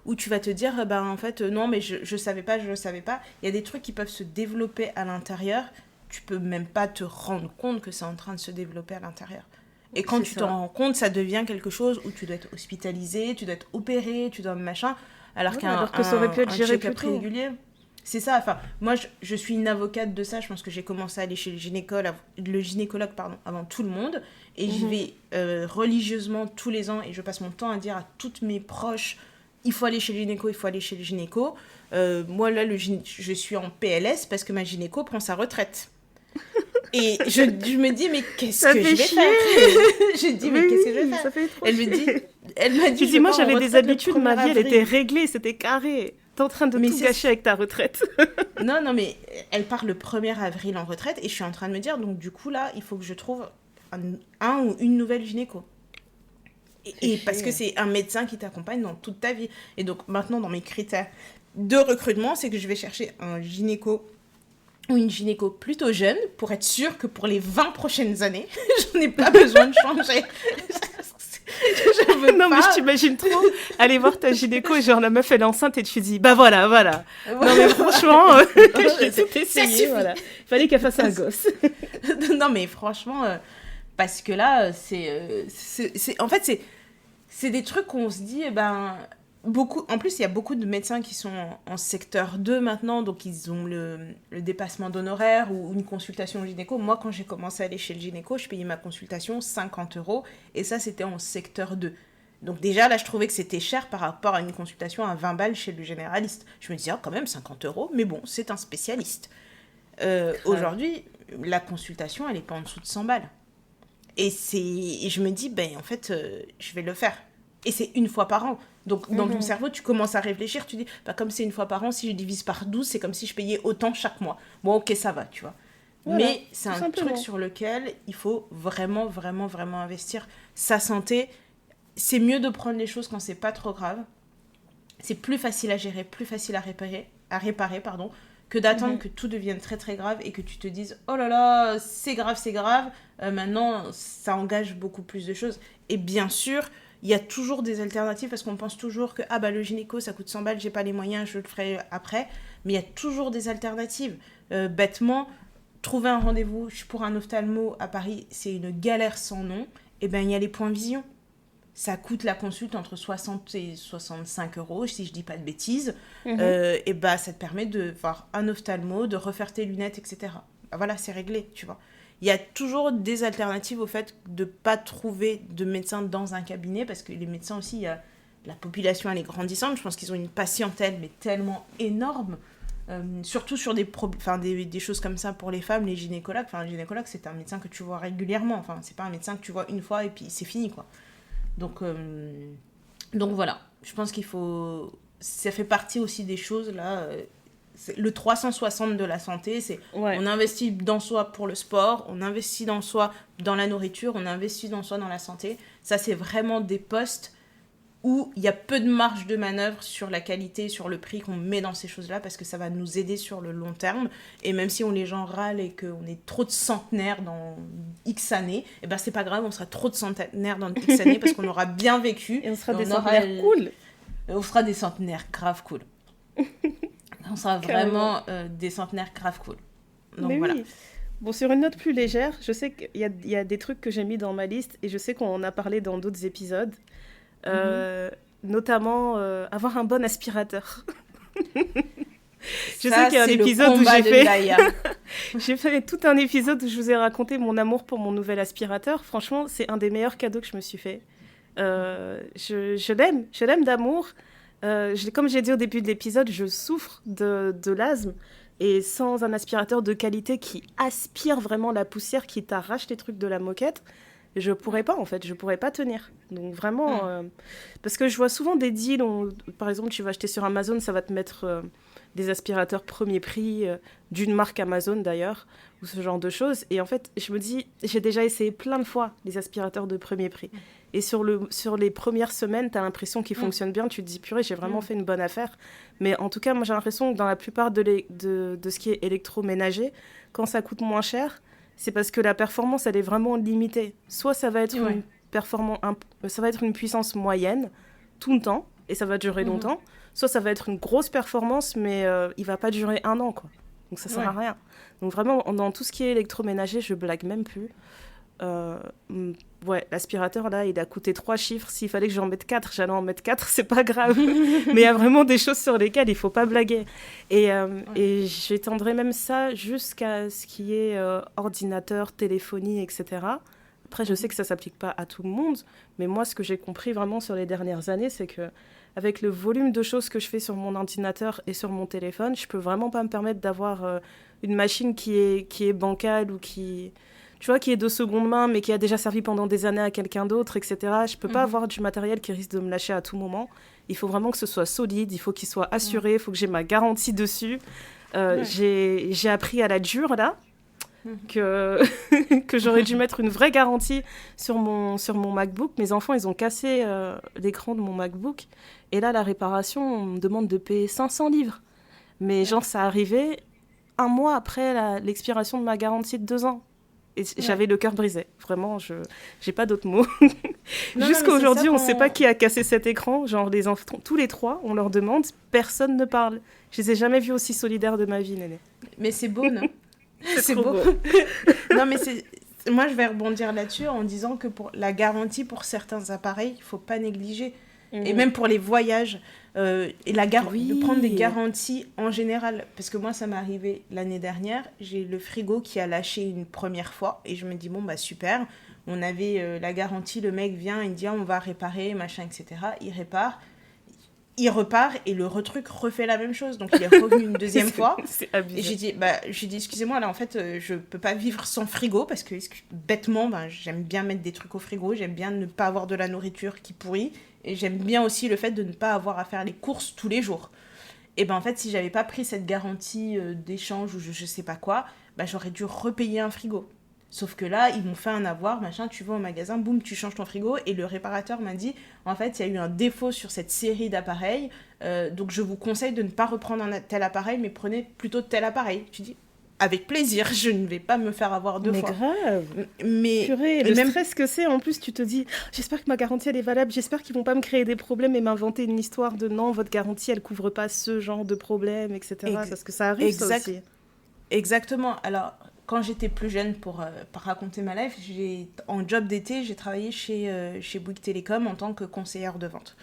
Où tu vas te dire, en fait, non, mais je savais pas. Il y a des trucs qui peuvent se développer à l'intérieur. Tu peux même pas te rendre compte que c'est en train de se développer à l'intérieur. Et quand tu t'en rends compte, ça devient quelque chose où tu dois être hospitalisé, tu dois être opéré, tu dois machin. Alors que ça aurait pu être géré check-up régulier... C'est ça, moi je suis une avocate de ça, je pense que j'ai commencé à aller chez le gynécologue avant tout le monde, et j'y vais religieusement tous les ans, et je passe mon temps à dire à toutes mes proches, il faut aller chez le gynéco, moi là, je suis en PLS parce que ma gynéco prend sa retraite. Et je me dis, mais qu'est-ce que je vais faire ? Je dis, mais qu'est-ce que je vais faire ? Elle m'a dit, tu dis, moi j'avais des habitudes, ma vie elle était réglée, c'était carré. T'es en train de tout gâcher avec ta retraite. Non, mais elle part le 1er avril en retraite et je suis en train de me dire, donc du coup là, il faut que je trouve un ou une nouvelle gynéco. Et parce que c'est un médecin qui t'accompagne dans toute ta vie. Et donc maintenant, dans mes critères de recrutement, c'est que je vais chercher un gynéco ou une gynéco plutôt jeune pour être sûre que pour les 20 prochaines années, je n'ai pas besoin de changer. Non, mais je t'imagine trop aller voir ta gynéco et genre la meuf elle est enceinte et tu dis voilà. Non mais franchement, j'ai tout essayé, voilà. Il fallait qu'elle fasse un gosse. Non mais franchement, parce que là, en fait, c'est des trucs qu'on se dit, en plus, il y a beaucoup de médecins qui sont en secteur 2 maintenant, donc ils ont le dépassement d'honoraires ou une consultation au gynéco. Moi, quand j'ai commencé à aller chez le gynéco, je payais ma consultation 50 €, et ça, c'était en secteur 2. Donc déjà, là, je trouvais que c'était cher par rapport à une consultation à 20 balles chez le généraliste. Je me disais, quand même, 50 €, mais bon, c'est un spécialiste. Aujourd'hui, la consultation, elle n'est pas en dessous de 100 balles. Et je me dis, en fait, je vais le faire. Et c'est une fois par an. Donc, dans ton cerveau, tu commences à réfléchir. Tu dis, comme c'est une fois par an, si je divise par 12, c'est comme si je payais autant chaque mois. Bon, ok, ça va, tu vois. Voilà, mais c'est un truc sur lequel il faut vraiment, vraiment, vraiment investir. Sa santé, c'est mieux de prendre les choses quand c'est pas trop grave. C'est plus facile à gérer, plus facile à réparer, que d'attendre que tout devienne très, très grave et que tu te dises, oh là là, c'est grave. Maintenant, ça engage beaucoup plus de choses. Et bien sûr, il y a toujours des alternatives parce qu'on pense toujours que le gynéco, ça coûte 100 balles, j'ai pas les moyens, je le ferai après. Mais il y a toujours des alternatives. Bêtement, trouver un rendez-vous pour un ophtalmo à Paris, c'est une galère sans nom. Et il y a les points vision. Ça coûte la consulte entre 60 et 65 €, si je dis pas de bêtises. Et ça te permet de voir un ophtalmo, de refaire tes lunettes, etc. Voilà, c'est réglé, tu vois. Il y a toujours des alternatives au fait de ne pas trouver de médecin dans un cabinet, parce que les médecins aussi, la population, elle est grandissante. Je pense qu'ils ont une patientèle, mais tellement énorme. Surtout sur des choses comme ça pour les femmes, les gynécologues. Enfin, le gynécologue, c'est un médecin que tu vois régulièrement. Enfin, c'est pas un médecin que tu vois une fois et puis c'est fini, quoi. Donc voilà. Je pense qu'il faut... Ça fait partie aussi des choses, là... c'est le 360 de la santé, c'est on investit dans soi pour le sport, on investit dans soi dans la nourriture, on investit dans soi dans la santé. Ça, c'est vraiment des postes où il y a peu de marge de manœuvre sur la qualité, sur le prix qu'on met dans ces choses-là, parce que ça va nous aider sur le long terme. Et même si les gens râlent et qu'on est trop de centenaires dans X années, et ben c'est pas grave, on sera trop de centenaires dans X années parce qu'on aura bien vécu. Et on sera des centenaires cool. On sera des centenaires grave cool. On sera vraiment des centenaires grave cool. Donc voilà. Oui. Bon, sur une note plus légère, je sais qu'il y a des trucs que j'ai mis dans ma liste et je sais qu'on en a parlé dans d'autres épisodes. Notamment avoir un bon aspirateur. Je sais qu'il y a un épisode où j'ai fait tout un épisode où je vous ai raconté mon amour pour mon nouvel aspirateur. Franchement, c'est un des meilleurs cadeaux que je me suis fait. Je l'aime d'amour. Comme j'ai dit au début de l'épisode, je souffre de l'asthme. Et sans un aspirateur de qualité qui aspire vraiment la poussière, qui t'arrache les trucs de la moquette, je pourrais pas, en fait. Je pourrais pas tenir. Donc vraiment... parce que je vois souvent des deals où, par exemple, tu vas acheter sur Amazon, ça va te mettre des aspirateurs premier prix, d'une marque Amazon d'ailleurs, ou ce genre de choses. Et en fait, je me dis, j'ai déjà essayé plein de fois les aspirateurs de premier prix. Et sur les premières semaines, tu as l'impression qu'ils fonctionnent bien. Tu te dis, purée, j'ai vraiment fait une bonne affaire. Mais en tout cas, moi, j'ai l'impression que dans la plupart de ce qui est électroménager, quand ça coûte moins cher, c'est parce que la performance, elle est vraiment limitée. Soit ça va être une puissance moyenne tout le temps, et ça va durer longtemps. Soit ça va être une grosse performance, mais il va pas durer 1 an, quoi. Donc ça sert à rien. Donc vraiment, dans tout ce qui est électroménager, je blague même plus. L'aspirateur, là, il a coûté 3 chiffres. S'il fallait que j'en mette 4, j'allais en mettre 4, c'est pas grave. Mais il y a vraiment des choses sur lesquelles il faut pas blaguer. Et j'étendrai même ça jusqu'à ce qui est ordinateur, téléphonie, etc. Après, je sais que ça s'applique pas à tout le monde, mais moi, ce que j'ai compris vraiment sur les dernières années, c'est que avec le volume de choses que je fais sur mon ordinateur et sur mon téléphone, je peux vraiment pas me permettre d'avoir une machine qui est bancale ou qui est de seconde main, mais qui a déjà servi pendant des années à quelqu'un d'autre, etc. Je peux pas avoir du matériel qui risque de me lâcher à tout moment. Il faut vraiment que ce soit solide, il faut qu'il soit assuré, il faut que j'ai ma garantie dessus. J'ai appris à la dure, là, que j'aurais dû mettre une vraie garantie sur mon MacBook. Mes enfants, ils ont cassé l'écran de mon MacBook. Et là, la réparation, on me demande de payer 500 livres. Mais genre, ça arrivait 1 mois après l'expiration de ma garantie de 2 ans. Et j'avais le cœur brisé. Vraiment, je n'ai pas d'autres mots. Jusqu'à aujourd'hui, on ne sait pas qui a cassé cet écran. Genre, les enfants, tous les 3, on leur demande, personne ne parle. Je les ai jamais vus aussi solidaires de ma vie, Néné. Mais c'est beau, non? C'est beau. Non, mais moi, je vais rebondir là-dessus en disant que pour la garantie pour certains appareils, il ne faut pas négliger. Et même pour les voyages, de prendre des garanties en général. Parce que moi, ça m'est arrivé l'année dernière. J'ai le frigo qui a lâché une première fois. Et je me dis, bon, bah super. On avait la garantie. Le mec vient, il dit, on va réparer, machin, etc. Il répare. Il repart et le truc refait la même chose. Donc, il est revenu une deuxième fois. C'est abusé. Et j'ai dit, excusez-moi, là, en fait, je peux pas vivre sans frigo parce que, bêtement, j'aime bien mettre des trucs au frigo. J'aime bien ne pas avoir de la nourriture qui pourrit. Et j'aime bien aussi le fait de ne pas avoir à faire les courses tous les jours. Et en fait, si j'avais pas pris cette garantie d'échange ou je sais pas quoi, j'aurais dû repayer un frigo. Sauf que là, ils m'ont fait un avoir, machin, tu vas au magasin, boum, tu changes ton frigo. Et le réparateur m'a dit, en fait, il y a eu un défaut sur cette série d'appareils, donc je vous conseille de ne pas reprendre un tel appareil, mais prenez plutôt tel appareil. Tu dis, avec plaisir, je ne vais pas me faire avoir 2 fois. Mais grave. Mais purée, le stress que c'est, en plus, tu te dis, j'espère que ma garantie, elle est valable, j'espère qu'ils vont pas me créer des problèmes et m'inventer une histoire de non, votre garantie, elle couvre pas ce genre de problème, etc. Parce que ça arrive, ça aussi. Exactement. Alors, quand j'étais plus jeune, pour raconter ma life, en job d'été, j'ai travaillé chez Bouygues Télécom en tant que conseillère de vente.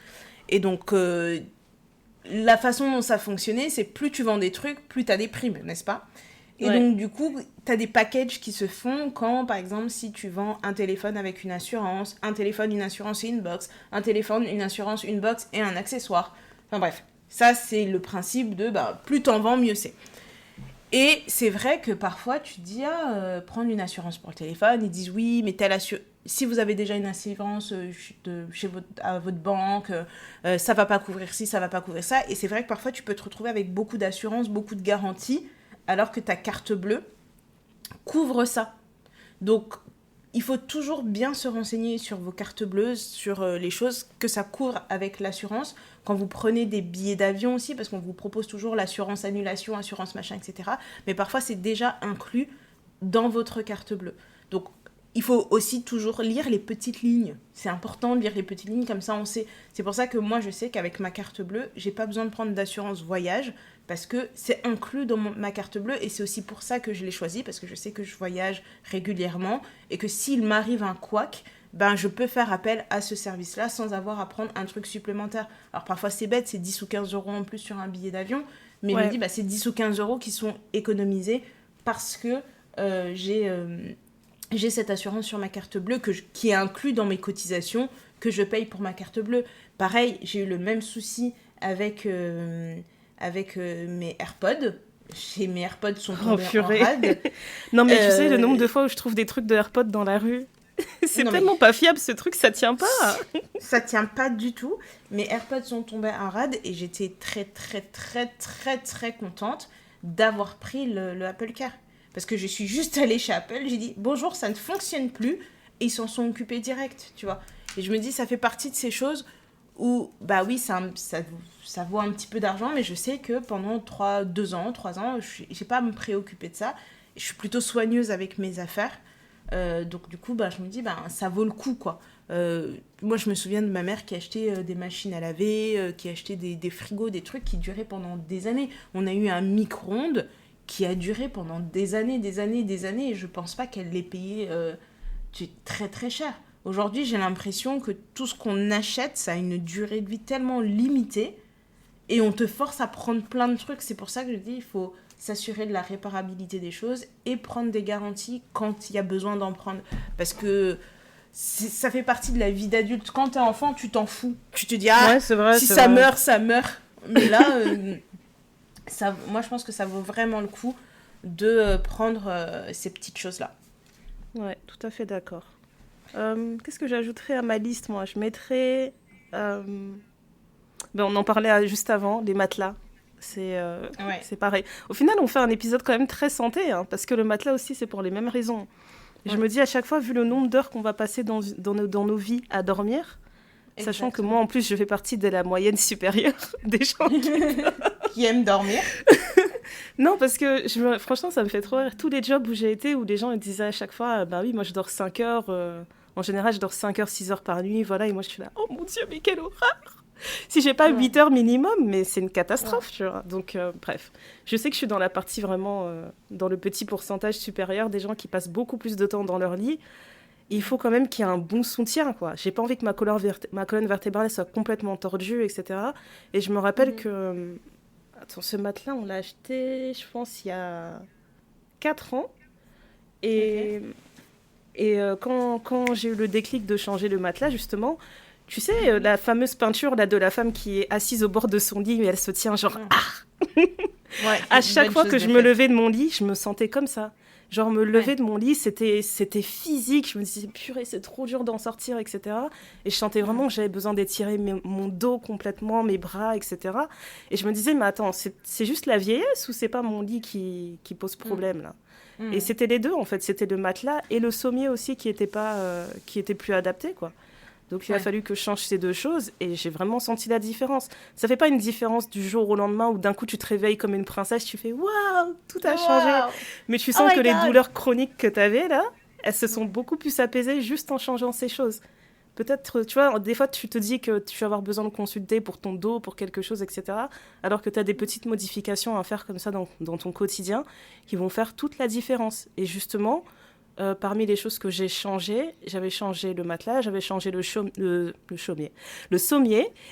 Et donc, la façon dont ça fonctionnait, c'est plus tu vends des trucs, plus tu as des primes, n'est-ce pas ? Et donc, du coup, tu as des packages qui se font quand, par exemple, si tu vends un téléphone avec une assurance, un téléphone, une assurance et une box, un téléphone, une assurance, une box et un accessoire. Enfin bref, ça, c'est le principe de plus t'en vends, mieux c'est. Et c'est vrai que parfois, tu te dis, prendre une assurance pour le téléphone, ils disent oui, mais telle assurance... si vous avez déjà une assurance à votre banque, ça va pas couvrir ci, ça va pas couvrir ça. Et c'est vrai que parfois, tu peux te retrouver avec beaucoup d'assurance, beaucoup de garanties, alors que ta carte bleue couvre ça. Donc, il faut toujours bien se renseigner sur vos cartes bleues, sur les choses que ça couvre avec l'assurance. Quand vous prenez des billets d'avion aussi, parce qu'on vous propose toujours l'assurance annulation, assurance machin, etc. Mais parfois, c'est déjà inclus dans votre carte bleue. Donc, il faut aussi toujours lire les petites lignes. C'est important de lire les petites lignes, comme ça on sait. C'est pour ça que moi, je sais qu'avec ma carte bleue, j'ai pas besoin de prendre d'assurance voyage, parce que c'est inclus dans ma carte bleue, et c'est aussi pour ça que je l'ai choisie, parce que je sais que je voyage régulièrement, et que s'il m'arrive un couac, ben je peux faire appel à ce service-là sans avoir à prendre un truc supplémentaire. Alors parfois c'est bête, c'est 10 ou 15 euros en plus sur un billet d'avion, mais je me dis, c'est 10 ou 15 euros qui sont économisés parce que j'ai cette assurance sur ma carte bleue qui est inclus dans mes cotisations que je paye pour ma carte bleue. Pareil, j'ai eu le même souci avec mes AirPods. Mes AirPods sont tombés en rade. Non, mais tu sais, le nombre de fois où je trouve des trucs de AirPods dans la rue, c'est tellement pas fiable, ce truc, ça tient pas. Ça tient pas du tout. Mes AirPods sont tombés en rade et j'étais très, très, très, très, très contente d'avoir pris le Apple Care. Parce que je suis juste allée chez Apple, j'ai dit « Bonjour, ça ne fonctionne plus » et ils s'en sont occupés direct, tu vois. Et je me dis, ça fait partie de ces choses où, bah oui, ça vaut un petit peu d'argent, mais je sais que pendant 3 ans, j'ai pas à me préoccuper de ça. Je suis plutôt soigneuse avec mes affaires. Donc du coup, je me dis, ça vaut le coup, quoi. Moi, je me souviens de ma mère qui achetait des machines à laver, qui achetait des frigos, des trucs qui duraient pendant des années. On a eu un micro-ondes qui a duré pendant des années, et je pense pas qu'elle l'ait payé très très cher. Aujourd'hui, j'ai l'impression que tout ce qu'on achète, ça a une durée de vie tellement limitée, et on te force à prendre plein de trucs. C'est pour ça que je dis, il faut s'assurer de la réparabilité des choses et prendre des garanties quand il y a besoin d'en prendre. Parce que ça fait partie de la vie d'adulte. Quand t'es enfant, tu t'en fous. Tu te dis, c'est vrai, si ça meurt, ça meurt. Mais là... moi, je pense que ça vaut vraiment le coup de prendre ces petites choses-là. Ouais, tout à fait d'accord. Qu'est-ce que j'ajouterais à ma liste, moi ? Je mettrais... on en parlait juste avant, les matelas. C'est pareil. Au final, on fait un épisode quand même très santé, hein, parce que le matelas aussi, c'est pour les mêmes raisons. Ouais. Je me dis à chaque fois, vu le nombre d'heures qu'on va passer dans nos vies à dormir, sachant que moi, en plus, je fais partie de la moyenne supérieure des gens qui aiment dormir. Non, parce que franchement, ça me fait trop rire. Tous les jobs où j'ai été, où les gens me disaient à chaque fois, oui, moi, je dors 5 heures. En général, je dors 5 heures, 6 heures par nuit. Voilà, et moi, je suis là, oh mon Dieu, mais quelle horreur! Si j'ai pas 8 heures minimum, mais c'est une catastrophe, tu vois. Donc, bref. Je sais que je suis dans la partie vraiment, dans le petit pourcentage supérieur des gens qui passent beaucoup plus de temps dans leur lit. Il faut quand même qu'il y ait un bon soutien, quoi. J'ai pas envie que ma colonne vertébrale soit complètement tordue, etc. Et je me rappelle que... Attends, ce matelas, on l'a acheté, je pense, il y a 4 ans. Et quand j'ai eu le déclic de changer le matelas, justement, tu sais, la fameuse peinture là, de la femme qui est assise au bord de son lit, mais elle se tient genre... À chaque fois que je me levais de mon lit, je me sentais comme ça. Genre, me lever de mon lit, c'était physique. Je me disais, purée, c'est trop dur d'en sortir, etc. Et je sentais vraiment que j'avais besoin d'étirer mon dos complètement, mes bras, etc. Et je me disais, mais attends, c'est juste la vieillesse ou c'est pas mon lit qui pose problème, là ? Et c'était les deux, en fait. C'était le matelas et le sommier aussi qui était plus adapté, quoi. Donc, il a fallu que je change ces deux choses et j'ai vraiment senti la différence. Ça fait pas une différence du jour au lendemain où d'un coup, tu te réveilles comme une princesse, tu fais « Waouh, tout a changé !» Mais tu sens que les douleurs chroniques que tu avais, là, elles se sont beaucoup plus apaisées juste en changeant ces choses. Peut-être, tu vois, des fois, tu te dis que tu vas avoir besoin de consulter pour ton dos, pour quelque chose, etc. Alors que tu as des petites modifications à faire comme ça dans ton quotidien qui vont faire toute la différence. Et justement... parmi les choses que j'ai changées, j'avais changé le matelas, j'avais changé le sommier.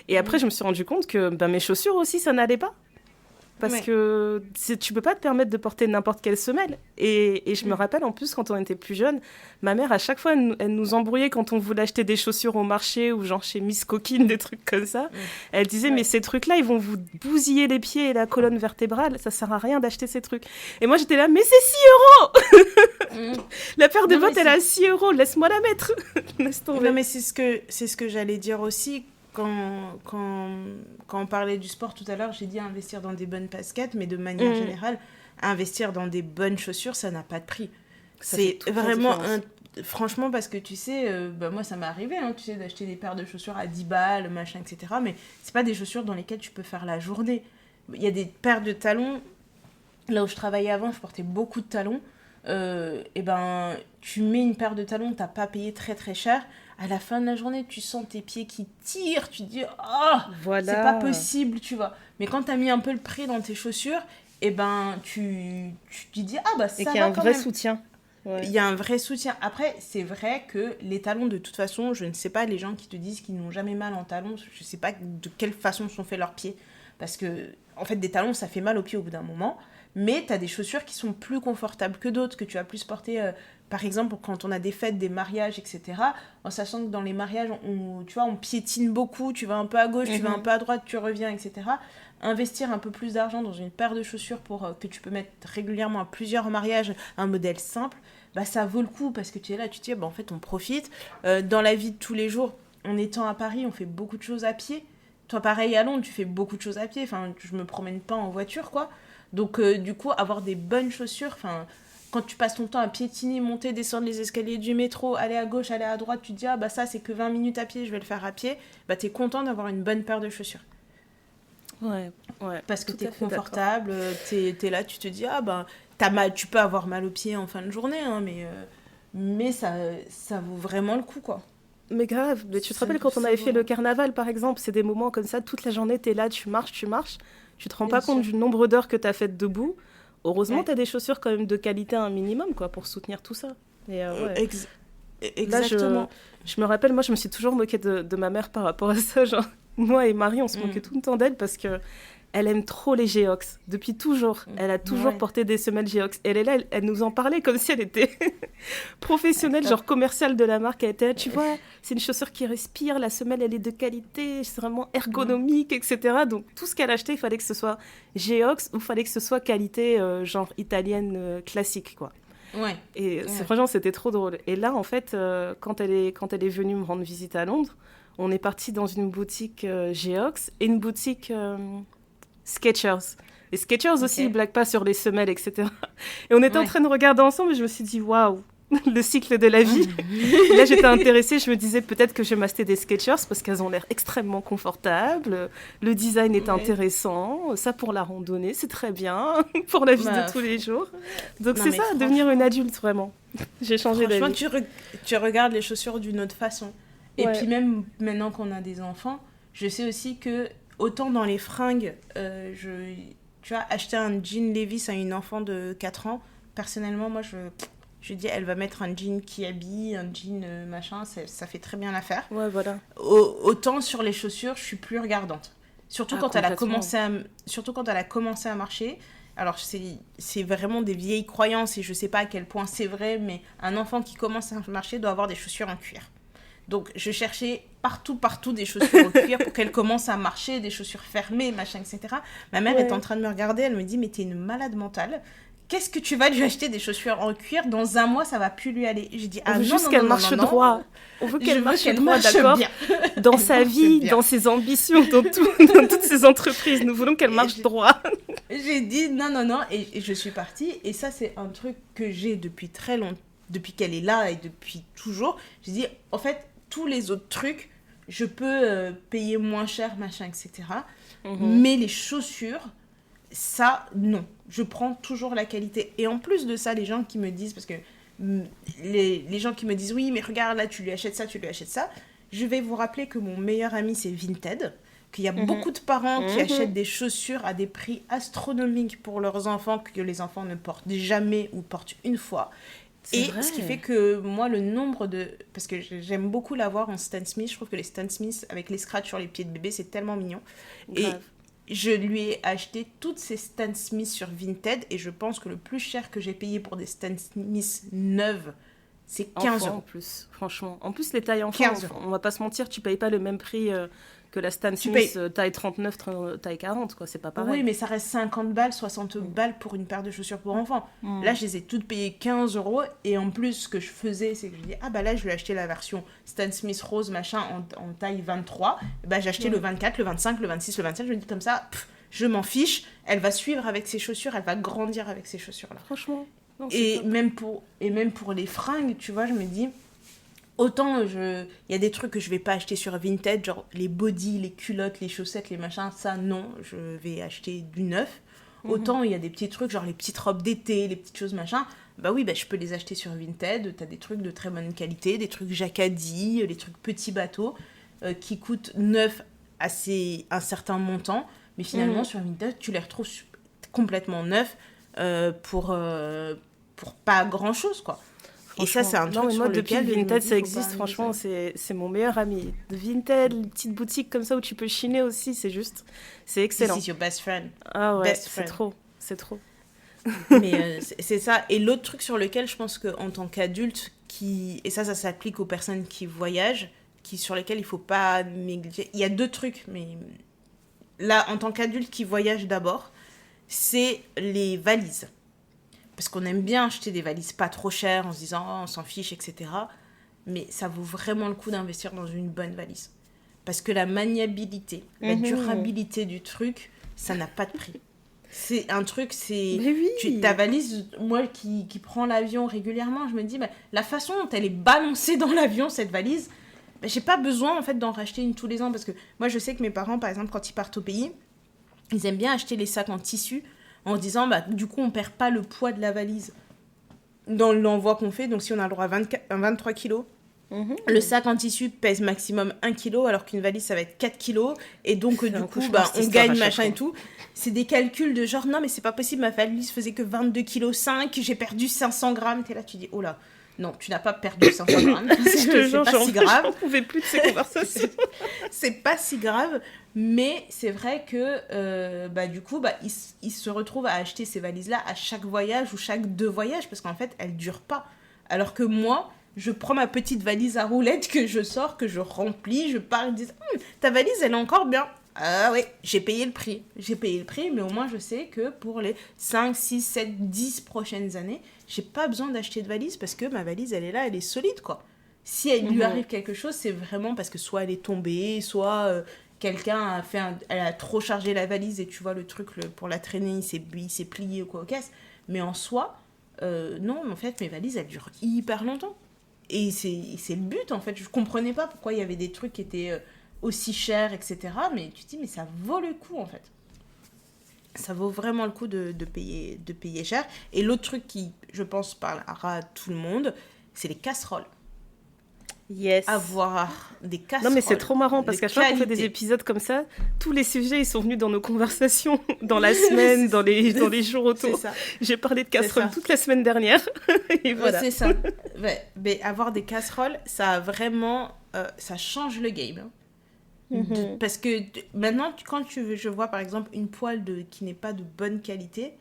Et après, je me suis rendu compte que mes chaussures aussi, ça n'allait pas. Parce que tu peux pas te permettre de porter n'importe quelle semelle. Et je me rappelle, en plus, quand on était plus jeune, ma mère, à chaque fois, elle nous embrouillait quand on voulait acheter des chaussures au marché ou genre chez Miss Coquine, des trucs comme ça. Elle disait, mais ces trucs-là, ils vont vous bousiller les pieds et la colonne vertébrale. Ça sert à rien d'acheter ces trucs. Et moi, j'étais là, mais c'est 6 €. La paire de bottes, elle est à 6 €. Laisse-moi la mettre. Laisse tomber. Non, mais c'est ce que j'allais dire aussi. Quand on parlait du sport tout à l'heure, j'ai dit investir dans des bonnes baskets, mais de manière générale, investir dans des bonnes chaussures, ça n'a pas de prix. C'est vraiment franchement, parce que tu sais, moi ça m'est arrivé, hein, tu sais, d'acheter des paires de chaussures à 10 balles, machin, etc. Mais c'est pas des chaussures dans lesquelles tu peux faire la journée. Il y a des paires de talons. Là où je travaillais avant, je portais beaucoup de talons. Et ben, tu mets une paire de talons, t'as pas payé très très cher. À la fin de la journée, tu sens tes pieds qui tirent, tu te dis voilà. C'est pas possible, tu vois. Mais quand t'as mis un peu le prix dans tes chaussures, et ben tu te dis ça va quand même. Et qu'il y a un vrai soutien. Il y a un vrai soutien. Après, c'est vrai que les talons, de toute façon, je ne sais pas, les gens qui te disent qu'ils n'ont jamais mal en talons, je sais pas de quelle façon sont faits leurs pieds. Parce que, en fait, des talons, ça fait mal aux pieds au bout d'un moment. Mais tu as des chaussures qui sont plus confortables que d'autres, que tu vas plus porter, par exemple, quand on a des fêtes, des mariages, etc. En sachant que dans les mariages, on piétine beaucoup, tu vas un peu à gauche, tu vas un peu à droite, tu reviens, etc. Investir un peu plus d'argent dans une paire de chaussures que tu peux mettre régulièrement à plusieurs mariages, un modèle simple, bah ça vaut le coup parce que tu es là, tu te dis, en fait, on profite. Dans la vie de tous les jours, en étant à Paris, on fait beaucoup de choses à pied. Toi, pareil, à Londres, tu fais beaucoup de choses à pied. Enfin, je me promène pas en voiture, quoi. Donc, du coup, avoir des bonnes chaussures, quand tu passes ton temps à piétiner, monter, descendre les escaliers du métro, aller à gauche, aller à droite, tu te dis, ça, c'est que 20 minutes à pied, je vais le faire à pied. Bah, t'es content d'avoir une bonne paire de chaussures. Ouais. Parce que t'es confortable, t'es là, tu te dis, t'as mal, tu peux avoir mal aux pieds en fin de journée, hein, mais ça vaut vraiment le coup, quoi. Mais grave, mais tu te rappelles quand on avait fait le carnaval, par exemple, c'est des moments comme ça, toute la journée, t'es là, tu marches, tu te rends pas compte du nombre d'heures que t'as faites debout. Heureusement, t'as des chaussures quand même de qualité un minimum, quoi, pour soutenir tout ça. Et exactement. Là, je me rappelle, moi, je me suis toujours moquée de ma mère par rapport à ça. Genre, moi et Marie, on se moquait tout le temps d'elle parce que elle aime trop les Geox. Depuis toujours. Elle a toujours porté des semelles Geox. Elle est là, elle nous en parlait comme si elle était professionnelle, genre commerciale de la marque. Elle était là, tu vois, c'est une chaussure qui respire, la semelle, elle est de qualité, c'est vraiment ergonomique, etc. Donc, tout ce qu'elle achetait, il fallait que ce soit Geox ou il fallait que ce soit qualité genre italienne classique, quoi. Ouais. Et franchement, c'était trop drôle. Et là, en fait, quand elle est venue me rendre visite à Londres, on est parti dans une boutique Geox et une boutique Skechers. Et Skechers aussi, ils blaguent pas sur les semelles, etc. Et on était en train de regarder ensemble et je me suis dit, waouh, le cycle de la vie. Et là, j'étais intéressée, je me disais peut-être que je vais m'acheter des Skechers parce qu'elles ont l'air extrêmement confortables, le design est intéressant, ça pour la randonnée, c'est très bien, pour la vie de tous les jours. Donc c'est ça, devenir une adulte, vraiment. J'ai changé d'avis. Franchement, tu regardes les chaussures d'une autre façon. Et puis même maintenant qu'on a des enfants, je sais aussi que autant dans les fringues, tu vois, acheter un jean Levi's à une enfant de 4 ans, personnellement, moi, je dis, elle va mettre un jean qui habille, un jean machin, ça fait très bien l'affaire. Ouais, voilà. Autant sur les chaussures, je suis plus regardante. Surtout quand elle a commencé à marcher. Alors, c'est vraiment des vieilles croyances et je sais pas à quel point c'est vrai, mais un enfant qui commence à marcher doit avoir des chaussures en cuir. Donc, je cherchais partout des chaussures en cuir pour qu'elle commence à marcher, des chaussures fermées, machin, etc. Ma mère est en train de me regarder, elle me dit, mais t'es une malade mentale. Qu'est-ce que tu vas lui acheter des chaussures en cuir? Dans un mois, ça va plus lui aller. J'ai dit, on veut juste qu'elle marche droit. On veut qu'elle marche droit, d'accord? Dans sa vie, dans ses ambitions, dans toutes ses entreprises. Nous voulons qu'elle marche droit. J'ai dit, non. Et je suis partie. Et ça, c'est un truc que j'ai depuis très longtemps. Depuis qu'elle est là et depuis toujours. J'ai dit, en fait, tous les autres trucs, je peux payer moins cher, machin, etc. Mais les chaussures, ça, non. Je prends toujours la qualité. Et en plus de ça, les gens qui me disent, parce que les gens qui me disent, oui, mais regarde, là, tu lui achètes ça, je vais vous rappeler que mon meilleur ami, c'est Vinted, qu'il y a beaucoup de parents qui achètent des chaussures à des prix astronomiques pour leurs enfants, que les enfants ne portent jamais ou portent une fois. Et ce qui fait que moi, le nombre de... Parce que j'aime beaucoup l'avoir en Stan Smith. Je trouve que les Stan Smith, avec les scratchs sur les pieds de bébé, c'est tellement mignon. je lui ai acheté toutes ses Stan Smith sur Vinted et je pense que le plus cher que j'ai payé pour des Stan Smith neuves, c'est 15 Enfant, euros. en plus, franchement. En plus, les tailles enfants, 15 euros. on va pas se mentir, tu payes pas le même prix que la Stan Tu Smith payes. taille 39, taille 40, quoi. C'est pas pareil. Oui, mais ça reste 50 balles, 60 balles pour une paire de chaussures pour enfants. Mm. Là, je les ai toutes payées 15 euros. Et en plus, ce que je faisais, c'est que je dis, ah bah là, je vais acheter la version Stan Smith rose, machin, en taille 23. Et bah, j'ai acheté le 24, le 25, le 26, le 27. Je me dis comme ça, je m'en fiche. Elle va suivre avec ses chaussures, elle va grandir avec ses chaussures-là. Franchement. Non, c'est Et top. même pour les fringues, tu vois, je me dis, autant il y a des trucs que je vais pas acheter sur Vinted, genre les bodys, les culottes, les chaussettes, les machins, ça non, je vais acheter du neuf. Autant il y a des petits trucs, genre les petites robes d'été, les petites choses machin, bah oui, bah je peux les acheter sur Vinted, t'as des trucs de très bonne qualité, des trucs jacquardis, les trucs petits bateaux, qui coûtent neuf un certain montant, mais finalement sur Vinted, tu les retrouves complètement neufs pour pas grand chose, quoi. Et ça, c'est un truc non, mais moi, sur depuis lequel que je me Vinted, dis, ça faut existe, pas franchement, abuser. c'est mon meilleur ami. Vinted, les petites boutiques comme ça où tu peux chiner aussi, c'est juste, c'est excellent. This is your best friend. Ah ouais, Best c'est friend. trop, c'est trop. Mais c'est ça. Et l'autre truc sur lequel je pense qu'en tant qu'adulte, et ça s'applique aux personnes qui voyagent, sur lesquelles il faut pas négliger. Il y a deux trucs, mais là, en tant qu'adulte qui voyage d'abord, c'est les valises. Parce qu'on aime bien acheter des valises pas trop chères en se disant oh, on s'en fiche, etc. Mais ça vaut vraiment le coup d'investir dans une bonne valise. Parce que la maniabilité, la durabilité du truc, ça n'a pas de prix. C'est un truc, c'est... Mais oui. Ta valise, moi qui prends l'avion régulièrement, je me dis, bah, la façon dont elle est balancée dans l'avion, cette valise, bah, j'ai pas besoin en fait d'en racheter une tous les ans. Parce que moi, je sais que mes parents, par exemple, quand ils partent au pays, ils aiment bien acheter les sacs en tissu en se disant, bah, du coup, on perd pas le poids de la valise dans l'envoi qu'on fait. Donc, si on a le droit à 23 kilos, le sac en tissu pèse maximum 1 kg, alors qu'une valise, ça va être 4 kilos. Et donc, du coup, bah, on gagne machin et tout. C'est des calculs de genre, non, mais c'est pas possible, ma valise faisait que 22,5 kg, j'ai perdu 500 grammes. T'es là, tu dis, oh là, non, tu n'as pas perdu 500 grammes. C'est pas si grave. J'en pouvais plus de ces conversations. C'est pas si grave. Mais c'est vrai que bah, du coup, bah, ils se retrouvent à acheter ces valises-là à chaque voyage ou chaque 2 voyages parce qu'en fait, elles durent pas. Alors que moi, je prends ma petite valise à roulettes que je sors, que je remplis, je pars, ils disent ta valise, elle est encore bien. Ah oui, j'ai payé le prix. J'ai payé le prix, mais au moins je sais que pour les 5, 6, 7, 10 prochaines années, j'ai pas besoin d'acheter de valise parce que ma valise, elle est là, elle est solide, quoi. Si elle lui arrive quelque chose, c'est vraiment parce que soit elle est tombée, soit quelqu'un elle a trop chargé la valise et tu vois le truc pour la traîner, il s'est plié ou quoi aux caisses. Mais en soi, non, en fait, mes valises, elles durent hyper longtemps. Et c'est le but, en fait. Je comprenais pas pourquoi il y avait des trucs qui étaient aussi chers, etc. Mais tu te dis, mais ça vaut le coup, en fait. Ça vaut vraiment le coup de payer cher. Et l'autre truc qui, je pense, parlera à tout le monde, c'est les casseroles. Yes. Avoir des casseroles. Non, mais c'est trop marrant parce qu'à chaque fois qu'on fait des épisodes comme ça, tous les sujets ils sont venus dans nos conversations, dans la semaine, dans les jours autour. J'ai parlé de casseroles toute la semaine dernière. Et voilà. C'est ça. Ouais. Mais avoir des casseroles, ça a vraiment. Ça change le game. Parce que maintenant, quand je vois par exemple une poêle qui n'est pas de bonne qualité,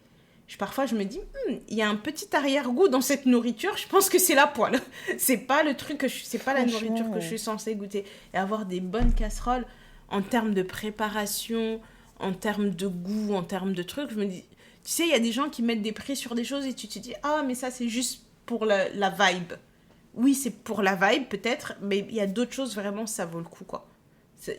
parfois je me dis, il y a un petit arrière-goût dans cette nourriture, je pense que c'est la poêle. C'est pas le truc c'est pas la nourriture que je suis censée goûter. Et avoir des bonnes casseroles en termes de préparation, en termes de goût, en termes de trucs, je me dis, tu sais, il y a des gens qui mettent des prix sur des choses et tu te dis, ah, mais ça c'est juste pour la vibe. Oui, c'est pour la vibe peut-être, mais il y a d'autres choses vraiment, ça vaut le coup, quoi.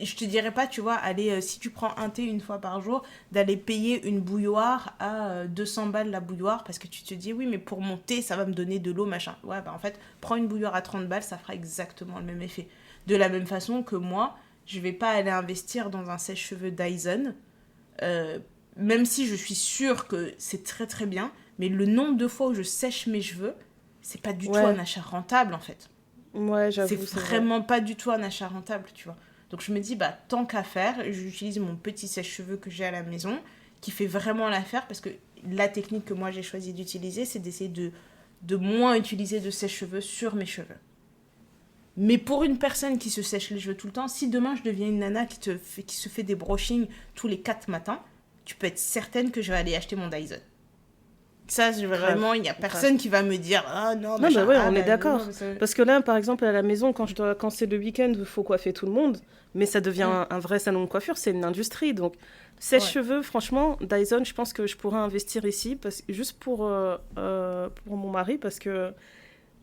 Je te dirais pas, tu vois, si tu prends un thé une fois par jour, d'aller payer une bouilloire à 200 balles la bouilloire parce que tu te dis, oui, mais pour mon thé, ça va me donner de l'eau, machin. Ouais, bah en fait, prends une bouilloire à 30 balles, ça fera exactement le même effet. De la même façon que moi, je vais pas aller investir dans un sèche-cheveux Dyson, même si je suis sûre que c'est très très bien, mais le nombre de fois où je sèche mes cheveux, c'est pas du tout un achat rentable, en fait. Ouais, j'avoue. C'est vraiment pas du tout un achat rentable, tu vois. Donc je me dis, bah, tant qu'à faire, j'utilise mon petit sèche-cheveux que j'ai à la maison, qui fait vraiment l'affaire, parce que la technique que moi j'ai choisi d'utiliser, c'est d'essayer de moins utiliser de sèche-cheveux sur mes cheveux. Mais pour une personne qui se sèche les cheveux tout le temps, si demain je deviens une nana qui se fait des brushings tous les 4 matins, tu peux être certaine que je vais aller acheter mon Dyson. Ça, vraiment, il n'y a personne qui va me dire « Ah non, non, bah ouais, on est d'accord. Parce que là, par exemple, à la maison, quand c'est le week-end, il faut coiffer tout le monde. Mais ça devient un vrai salon de coiffure, c'est une industrie. Donc, sèche-cheveux, franchement, Dyson, je pense que je pourrais investir ici, juste pour mon mari, parce que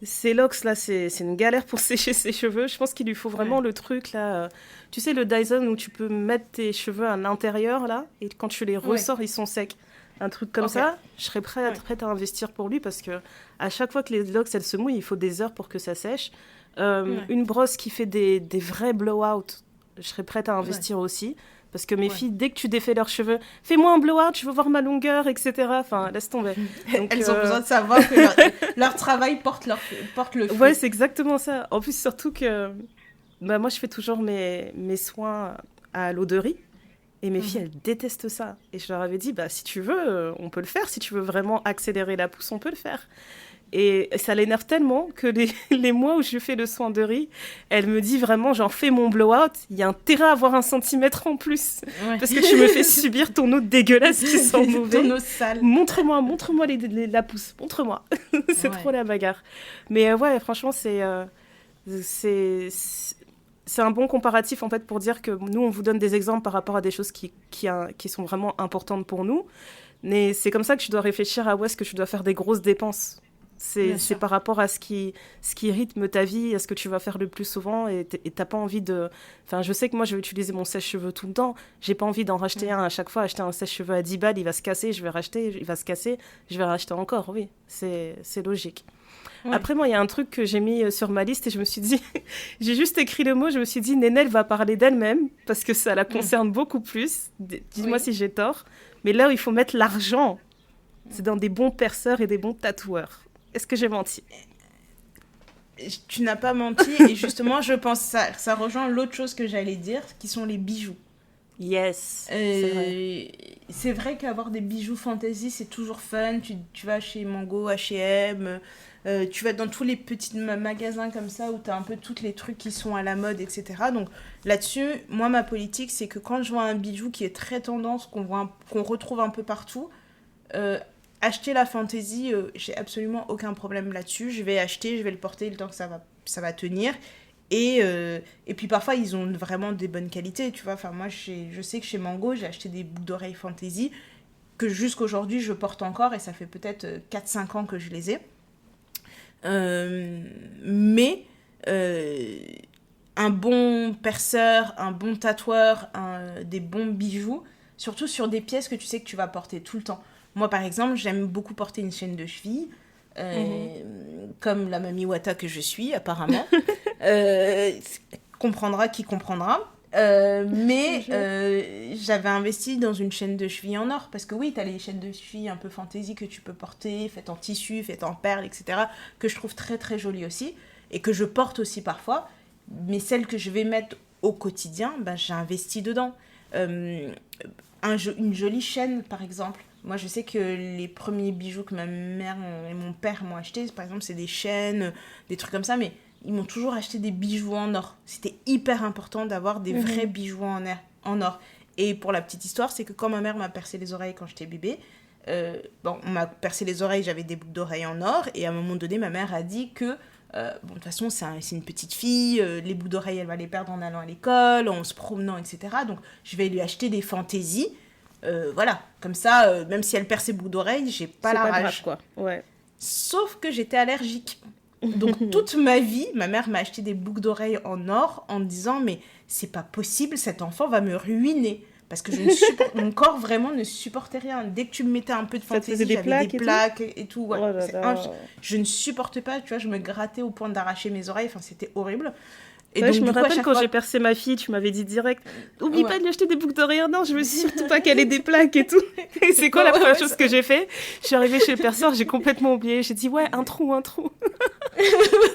ces locks, là, c'est une galère pour sécher ses cheveux. Je pense qu'il lui faut vraiment le truc, là. Tu sais, le Dyson où tu peux mettre tes cheveux à l'intérieur, là, et quand tu les ressors, ils sont secs. Un truc comme ça, je serais prête à investir pour lui parce que à chaque fois que les locks elles se mouillent, il faut des heures pour que ça sèche. Une brosse qui fait des vrais blow-out, je serais prête à investir aussi parce que mes filles, dès que tu défais leurs cheveux, fais-moi un blow-out, je veux voir ma longueur, etc. Enfin, laisse tomber. Donc, elles ont besoin de savoir que leur travail porte le fruit. Ouais, c'est exactement ça. En plus, surtout que moi, je fais toujours mes soins à l'eau de riz. Et mes filles, elles détestent ça. Et je leur avais dit, si tu veux, on peut le faire. Si tu veux vraiment accélérer la pousse, on peut le faire. Et ça l'énerve tellement que les mois où je fais le soin de riz, elle me dit vraiment, j'en fais mon blowout, il y a intérêt à avoir 1 centimètre en plus. Ouais. Parce que tu me fais subir ton eau dégueulasse qui sent mauvais. Ton eau sale. Montre-moi la pousse, montre-moi. C'est trop la bagarre. Mais ouais, franchement, c'est un bon comparatif en fait pour dire que nous on vous donne des exemples par rapport à des choses qui sont vraiment importantes pour nous, mais c'est comme ça que tu dois réfléchir à où est-ce que tu dois faire des grosses dépenses. C'est par rapport à ce qui rythme ta vie, à ce que tu vas faire le plus souvent, et t'as pas envie de... Enfin, je sais que moi je vais utiliser mon sèche-cheveux tout le temps, j'ai pas envie d'en racheter un à chaque fois. Acheter un sèche-cheveux à 10 balles, il va se casser, je vais racheter, il va se casser, je vais racheter encore. Oui, c'est logique. Ouais. Après, moi, il y a un truc que j'ai mis sur ma liste et je me suis dit, j'ai juste écrit le mot, je me suis dit, Nénel va parler d'elle-même parce que ça la concerne beaucoup plus. Dis-moi si j'ai tort. Mais là où il faut mettre l'argent, c'est dans des bons perceurs et des bons tatoueurs. Est-ce que j'ai menti ? Tu n'as pas menti et justement, je pense que ça rejoint l'autre chose que j'allais dire, qui sont les bijoux. Yes, c'est vrai qu'avoir des bijoux fantasy, c'est toujours fun. Tu vas chez Mango, H&M, tu vas dans tous les petits magasins comme ça où tu as un peu tous les trucs qui sont à la mode, etc. Donc là-dessus, moi, ma politique, c'est que quand je vois un bijou qui est très tendance, qu'on retrouve un peu partout, acheter la fantasy, j'ai absolument aucun problème là-dessus. Je vais acheter, je vais le porter le temps que ça va tenir. Et puis parfois, ils ont vraiment des bonnes qualités, tu vois. Enfin, moi, je sais que chez Mango, j'ai acheté des boucles d'oreilles fantasy que jusqu'aujourd'hui, je porte encore et ça fait peut-être 4-5 ans que je les ai. Mais un bon perceur, un bon tatoueur, des bons bijoux, surtout sur des pièces que tu sais que tu vas porter tout le temps. Moi, par exemple, j'aime beaucoup porter une chaîne de cheville. Comme la mamie Wata que je suis apparemment comprendra qui comprendra, mais j'avais investi dans une chaîne de cheville en or parce que oui, t'as les chaînes de cheville un peu fantaisie que tu peux porter, faites en tissu, faites en perles, etc., que je trouve très très jolies aussi et que je porte aussi parfois, mais celles que je vais mettre au quotidien, j'ai investi dedans. Une jolie chaîne par exemple. Moi, je sais que les premiers bijoux que ma mère et mon père m'ont achetés, par exemple, c'est des chaînes, des trucs comme ça, mais ils m'ont toujours acheté des bijoux en or. C'était hyper important d'avoir des vrais bijoux en or. Et pour la petite histoire, c'est que quand ma mère m'a percé les oreilles quand j'étais bébé, on m'a percé les oreilles, j'avais des boucles d'oreilles en or, et à un moment donné, ma mère a dit que de toute façon, c'est une petite fille, les boucles d'oreilles, elle va les perdre en allant à l'école, en se promenant, etc. Donc, je vais lui acheter des fantaisies. Voilà, comme ça, même si elle perd ses boucles d'oreilles, j'ai pas la rage. Grave, quoi. Ouais. Sauf que j'étais allergique. Donc toute ma vie, ma mère m'a acheté des boucles d'oreilles en or en me disant mais c'est pas possible, cet enfant va me ruiner. Parce que mon corps vraiment ne supportait rien. Dès que tu me mettais un peu de fantaisie, j'avais des plaques et tout. Ouais. Je ne supportais pas, tu vois, je me grattais au point d'arracher mes oreilles, enfin c'était horrible. Et ouais, donc, je me rappelle quand j'ai percé ma fille, tu m'avais dit direct oublie pas de lui acheter des boucles d'oreilles en or, je veux surtout pas qu'elle ait des plaques et tout. Et c'est quoi la première chose que j'ai fait ? Je suis arrivée chez le perceur, j'ai complètement oublié, j'ai dit ouais, un trou.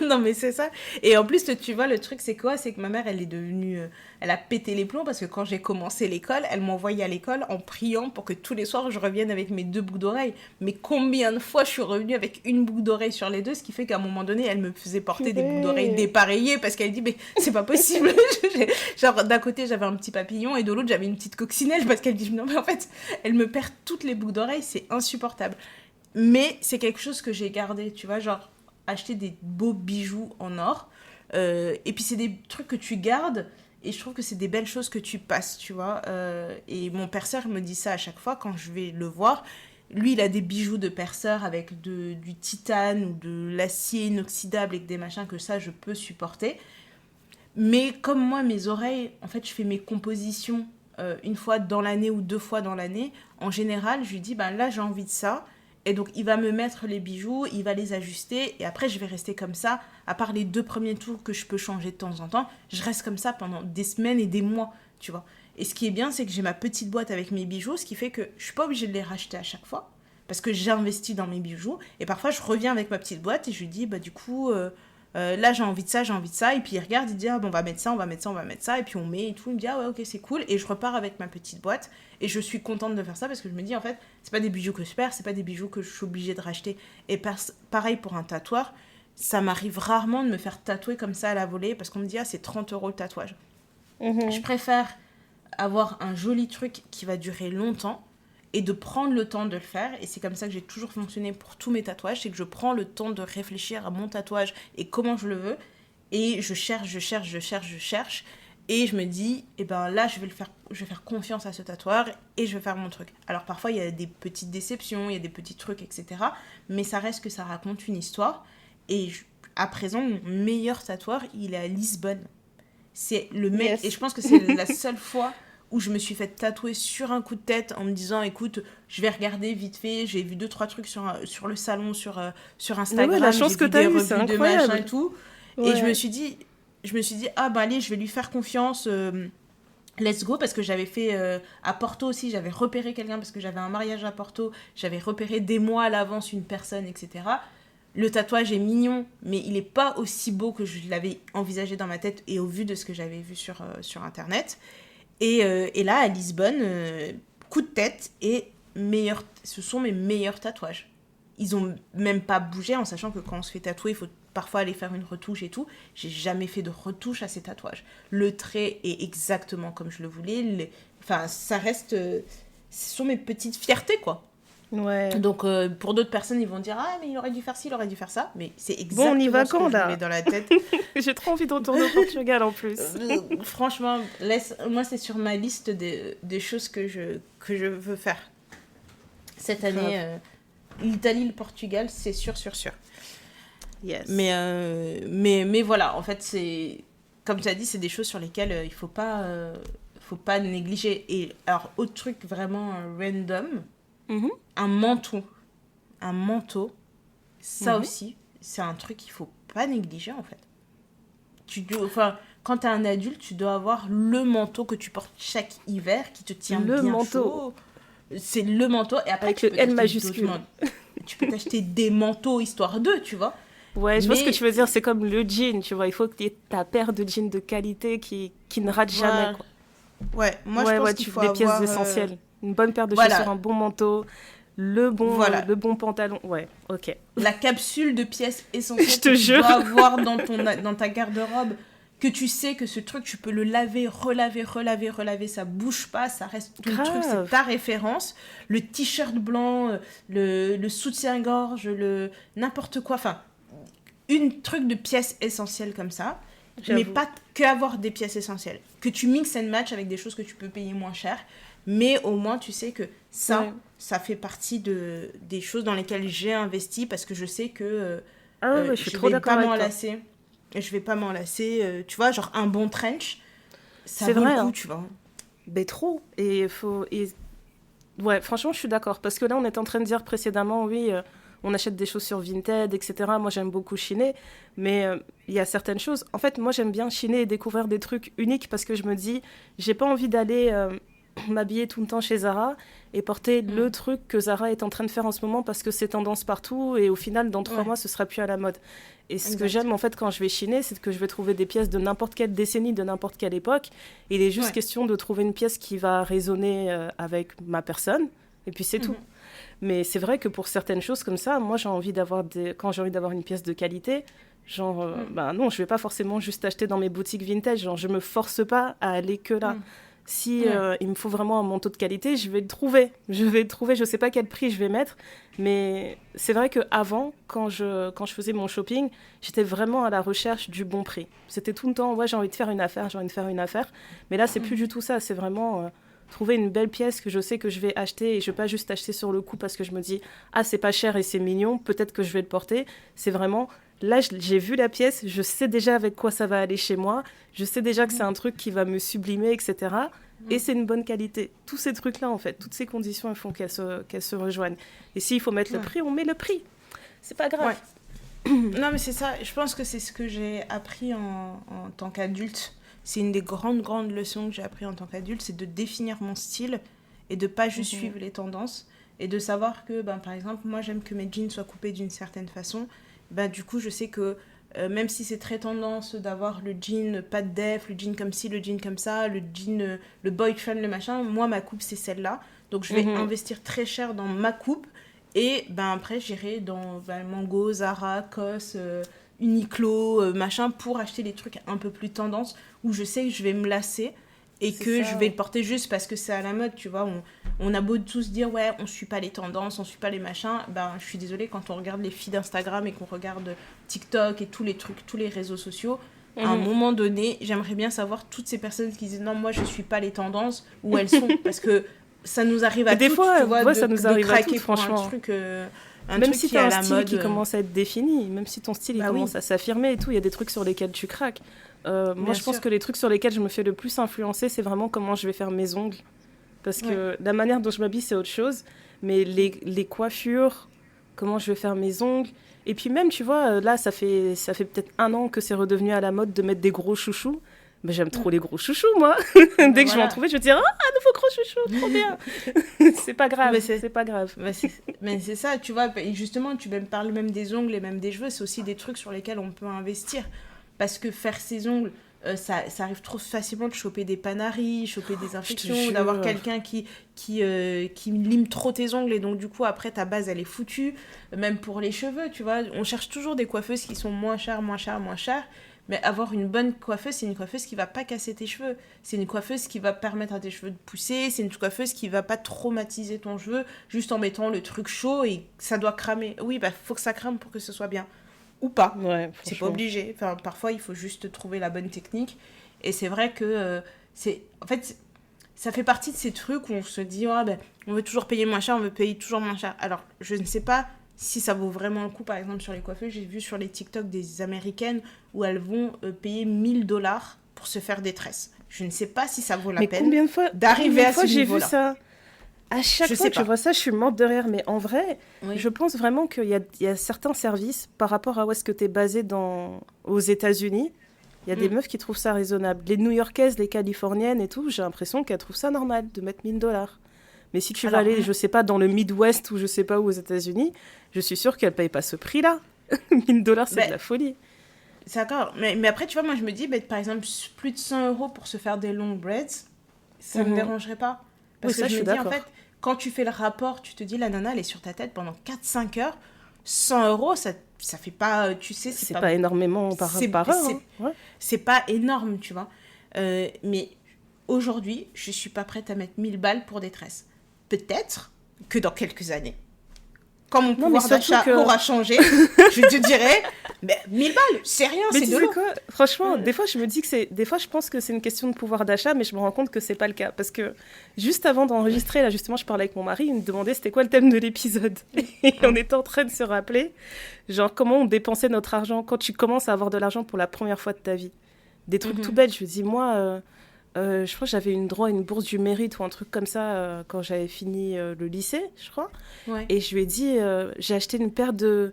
Non mais c'est ça. Et en plus, tu vois, le truc c'est quoi ? C'est que ma mère, elle est devenue elle a pété les plombs parce que quand j'ai commencé l'école, elle m'envoyait à l'école en priant pour que tous les soirs je revienne avec mes 2 boucles d'oreilles. Mais combien de fois je suis revenue avec une boucle d'oreille sur les deux, ce qui fait qu'à un moment donné, elle me faisait porter des boucles d'oreilles dépareillées parce qu'elle dit mais c'est pas possible. Genre d'un côté j'avais un petit papillon et de l'autre j'avais une petite coccinelle parce qu'elle dit non mais en fait elle me perd toutes les boucles d'oreilles, c'est insupportable. Mais c'est quelque chose que j'ai gardé, tu vois, genre acheter des beaux bijoux en or. Et puis c'est des trucs que tu gardes et je trouve que c'est des belles choses que tu passes, tu vois. Et mon perceur me dit ça à chaque fois quand je vais le voir. Lui, il a des bijoux de perceur avec du titane ou de l'acier inoxydable et des machins que ça, je peux supporter. Mais comme moi, mes oreilles, en fait, je fais mes compositions une fois dans l'année ou 2 fois dans l'année. En général, je lui dis, ben là, j'ai envie de ça. Et donc, il va me mettre les bijoux, il va les ajuster. Et après, je vais rester comme ça. À part les 2 premiers tours que je peux changer de temps en temps, je reste comme ça pendant des semaines et des mois, tu vois. Et ce qui est bien, c'est que j'ai ma petite boîte avec mes bijoux, ce qui fait que je ne suis pas obligée de les racheter à chaque fois. Parce que j'ai investi dans mes bijoux. Et parfois, je reviens avec ma petite boîte et je lui dis, bah du coup... là j'ai envie de ça, et puis il regarde, il dit ah bon on va mettre ça, on va mettre ça, on va mettre ça, et puis on met et tout, il me dit ah ouais ok c'est cool, et je repars avec ma petite boîte, et je suis contente de faire ça parce que je me dis en fait c'est pas des bijoux que je perds, c'est pas des bijoux que je suis obligée de racheter, et pareil pour un tatoueur, ça m'arrive rarement de me faire tatouer comme ça à la volée, parce qu'on me dit ah c'est 30 € le tatouage. Je préfère avoir un joli truc qui va durer longtemps, et de prendre le temps de le faire. Et c'est comme ça que j'ai toujours fonctionné pour tous mes tatouages, c'est que je prends le temps de réfléchir à mon tatouage et comment je le veux, et je cherche, et je me dis, eh ben là, je vais faire confiance à ce tatoueur, et je vais faire mon truc. Alors parfois, il y a des petites déceptions, il y a des petits trucs, etc. Mais ça reste que ça raconte une histoire, et à présent, mon meilleur tatoueur, il est à Lisbonne. C'est le mec, yes. Et je pense que c'est la seule fois où je me suis fait tatouer sur un coup de tête en me disant écoute je vais regarder vite fait, j'ai vu 2-3 trucs sur le salon sur Instagram, ouais, la chance j'ai que vu t'as des eu, revues c'est de incroyable. machin et tout, ouais. Et je me suis dit ah bah allez je vais lui faire confiance, let's go, parce que j'avais fait à Porto aussi, j'avais repéré quelqu'un parce que j'avais un mariage à Porto, j'avais repéré des mois à l'avance une personne, etc. Le tatouage est mignon, mais il n'est pas aussi beau que je l'avais envisagé dans ma tête et au vu de ce que j'avais vu sur Internet. Et là, à Lisbonne, coup de tête, et ce sont mes meilleurs tatouages. Ils n'ont même pas bougé, en sachant que quand on se fait tatouer, il faut parfois aller faire une retouche et tout. J'ai jamais fait de retouche à ces tatouages. Le trait est exactement comme je le voulais. Enfin, ça reste... ce sont mes petites fiertés, quoi. Ouais. Donc, pour d'autres personnes, ils vont dire « Ah, mais il aurait dû faire ci, il aurait dû faire ça. » Mais c'est exactement on y va ce que je mets dans la tête. J'ai trop envie de retourner au Portugal, en plus. Franchement, moi, c'est sur ma liste des choses que je veux faire. Cette année, l'Italie, le Portugal, c'est sûr. Yes. Mais voilà, en fait, c'est... Comme tu as dit, c'est des choses sur lesquelles il faut pas négliger. Et alors, autre truc vraiment random... Un manteau, ça aussi, c'est un truc qu'il faut pas négliger en fait. Quand t'es un adulte, tu dois avoir le manteau que tu portes chaque hiver qui te tient bien chaud. C'est le manteau, et après avec le L majuscule. Tu peux t'acheter des manteaux histoire d'eux, tu vois. Ouais, je vois ce que tu veux dire, c'est comme le jean, tu vois, il faut que tu aies ta paire de jeans de qualité qui ne rate jamais, quoi. Ouais, moi je pense qu'il faut avoir... des pièces essentielles. Une bonne paire de chaussures, un bon manteau, le bon pantalon. Ouais, ok. La capsule de pièces essentielles je te que jure. Tu dois avoir dans ta garde-robe, que tu sais que ce truc, tu peux le laver, relaver, ça bouge pas, ça reste ton truc, c'est ta référence. Le t-shirt blanc, le soutien-gorge, n'importe quoi, enfin, une truc de pièces essentielles comme ça. J'avoue. Mais pas qu'avoir des pièces essentielles. Que tu mixes and match avec des choses que tu peux payer moins cher. Mais au moins, tu sais que ça fait partie des choses dans lesquelles j'ai investi parce que je sais que je suis trop d'accord avec toi. Je vais pas m'enlacer. Tu vois, genre un bon trench, ça vaut le coup, tu vois. Mais trop. Et ouais, franchement, je suis d'accord. Parce que là, on est en train de dire précédemment, oui... on achète des chaussures vintage, etc. Moi, j'aime beaucoup chiner, mais il y a certaines choses... En fait, moi, j'aime bien chiner et découvrir des trucs uniques parce que je me dis, j'ai pas envie d'aller m'habiller tout le temps chez Zara et porter le truc que Zara est en train de faire en ce moment parce que c'est tendance partout et au final, dans 3 mois, ce sera plus à la mode. Et ce que j'aime, en fait, quand je vais chiner, c'est que je vais trouver des pièces de n'importe quelle décennie, de n'importe quelle époque. Et il est juste question de trouver une pièce qui va résonner avec ma personne. Et puis, c'est tout. Mais c'est vrai que pour certaines choses comme ça, moi, quand j'ai envie d'avoir une pièce de qualité, non, je vais pas forcément juste acheter dans mes boutiques vintage. Genre, je me force pas à aller que là. Si il me faut vraiment un manteau de qualité, je vais le trouver. Je sais pas quel prix je vais mettre, mais c'est vrai qu'avant, quand je faisais mon shopping, j'étais vraiment à la recherche du bon prix. C'était tout le temps, j'ai envie de faire une affaire. Mais là, c'est plus du tout ça. C'est vraiment trouver une belle pièce que je sais que je vais acheter et je vais pas juste acheter sur le coup parce que je me dis, ah, c'est pas cher et c'est mignon, peut-être que je vais le porter. C'est vraiment... Là, j'ai vu la pièce, je sais déjà avec quoi ça va aller chez moi, je sais déjà que c'est un truc qui va me sublimer, etc. Et c'est une bonne qualité. Tous ces trucs-là, en fait, toutes ces conditions, elles font qu'elles se rejoignent. Et s'il faut mettre le prix, on met le prix. C'est pas grave. Non, mais c'est ça. Je pense que c'est ce que j'ai appris en tant qu'adulte. C'est une des grandes leçons que j'ai appris en tant qu'adulte, c'est de définir mon style et de pas juste suivre les tendances. Et de savoir que, par exemple, moi, j'aime que mes jeans soient coupés d'une certaine façon. Du coup, je sais que même si c'est très tendance d'avoir le jean pas de def, le jean comme ci, le jean comme ça, le jean, le boyfriend, le machin, moi, ma coupe, c'est celle-là. Donc, je vais investir très cher dans ma coupe. Et après, j'irai dans Mango, Zara, COS, Uniqlo, machin, pour acheter des trucs un peu plus tendance, où je sais que je vais me lasser. Et que je vais le porter juste parce que c'est à la mode, tu vois. On a beau tous dire, ouais, on suit pas les tendances, on suit pas les machins. Je suis désolée, quand on regarde les feeds d'Instagram et qu'on regarde TikTok et tous les trucs, tous les réseaux sociaux, à un moment donné, j'aimerais bien savoir toutes ces personnes qui disent, non, moi, je suis pas les tendances, où elles sont. Parce que ça nous arrive à des toutes, fois, tu vois, ça nous arrive à toutes, franchement. Un truc, même si tu as un style qui commence à être défini, même si ton style commence à s'affirmer et tout, il y a des trucs sur lesquels tu craques. Moi, je pense que les trucs sur lesquels je me fais le plus influencer, c'est vraiment comment je vais faire mes ongles. Parce que la manière dont je m'habille, c'est autre chose. Mais les coiffures, comment je vais faire mes ongles. Et puis même, tu vois, là, ça fait peut-être 1 an que c'est redevenu à la mode de mettre des gros chouchous. Mais j'aime trop les gros chouchous, moi. Dès que je vais en trouver, je vais dire, un nouveau gros chouchou, trop bien. C'est pas grave, c'est pas grave. Mais c'est ça, tu vois. Et justement, tu parles même des ongles et même des cheveux. C'est aussi des trucs sur lesquels on peut investir. Parce que faire ses ongles, ça arrive trop facilement de choper des panaries, choper des infections, d'avoir quelqu'un qui lime trop tes ongles et donc du coup après ta base elle est foutue. Même pour les cheveux, tu vois, on cherche toujours des coiffeuses qui sont moins chères. Mais avoir une bonne coiffeuse, c'est une coiffeuse qui va pas casser tes cheveux. C'est une coiffeuse qui va permettre à tes cheveux de pousser. C'est une coiffeuse qui va pas traumatiser ton cheveu juste en mettant le truc chaud et ça doit cramer. Oui, faut que ça crame pour que ce soit bien. Ou pas. Ouais, c'est pas obligé. Enfin, parfois, il faut juste trouver la bonne technique. Et c'est vrai que en fait, ça fait partie de ces trucs où on se dit on veut toujours payer moins cher, on veut payer toujours moins cher. Alors, je ne sais pas si ça vaut vraiment le coup. Par exemple, sur les coiffeuses, j'ai vu sur les TikTok des Américaines où elles vont payer $1000 pour se faire des tresses. Je ne sais pas si ça vaut la peine combien de fois d'arriver à ce niveau-là. J'ai vu ça. À chaque fois que je vois ça, je suis morte de rire. Mais en vrai, je pense vraiment qu'il y a certains services, par rapport à où est-ce que tu es basé aux États-Unis, il y a des meufs qui trouvent ça raisonnable. Les New-Yorkaises, les Californiennes et tout, j'ai l'impression qu'elles trouvent ça normal de mettre $1000. Mais si tu vas aller, je sais pas, dans le Midwest ou je sais pas où aux États-Unis, je suis sûre qu'elles payent pas ce prix-là. $1000, c'est de la folie. C'est d'accord. Mais après, tu vois, moi, je me dis, par exemple, plus de 100 € pour se faire des long braids, ça me dérangerait pas. Parce que je me dis, en fait, quand tu fais le rapport, tu te dis, la nana, elle est sur ta tête pendant 4-5 heures. 100 €, ça fait pas, tu sais, c'est pas énormément par heure. C'est pas énorme, tu vois. Mais aujourd'hui, je suis pas prête à mettre 1000 balles pour des tresses. Peut-être que dans quelques années, quand mon pouvoir d'achat aura changé, je te dirais, mais 1000 balles, c'est rien, c'est de l'eau. Franchement, des fois, je pense que c'est une question de pouvoir d'achat, mais je me rends compte que c'est pas le cas. Parce que juste avant d'enregistrer, là, justement, je parlais avec mon mari, il me demandait c'était quoi le thème de l'épisode. Et on était en train de se rappeler, genre, comment on dépensait notre argent quand tu commences à avoir de l'argent pour la première fois de ta vie. Des trucs tout bêtes. Je me dis, moi, je crois que j'avais droit à une bourse du mérite ou un truc comme ça quand j'avais fini le lycée, je crois. Ouais. Et je lui ai dit, j'ai acheté une paire de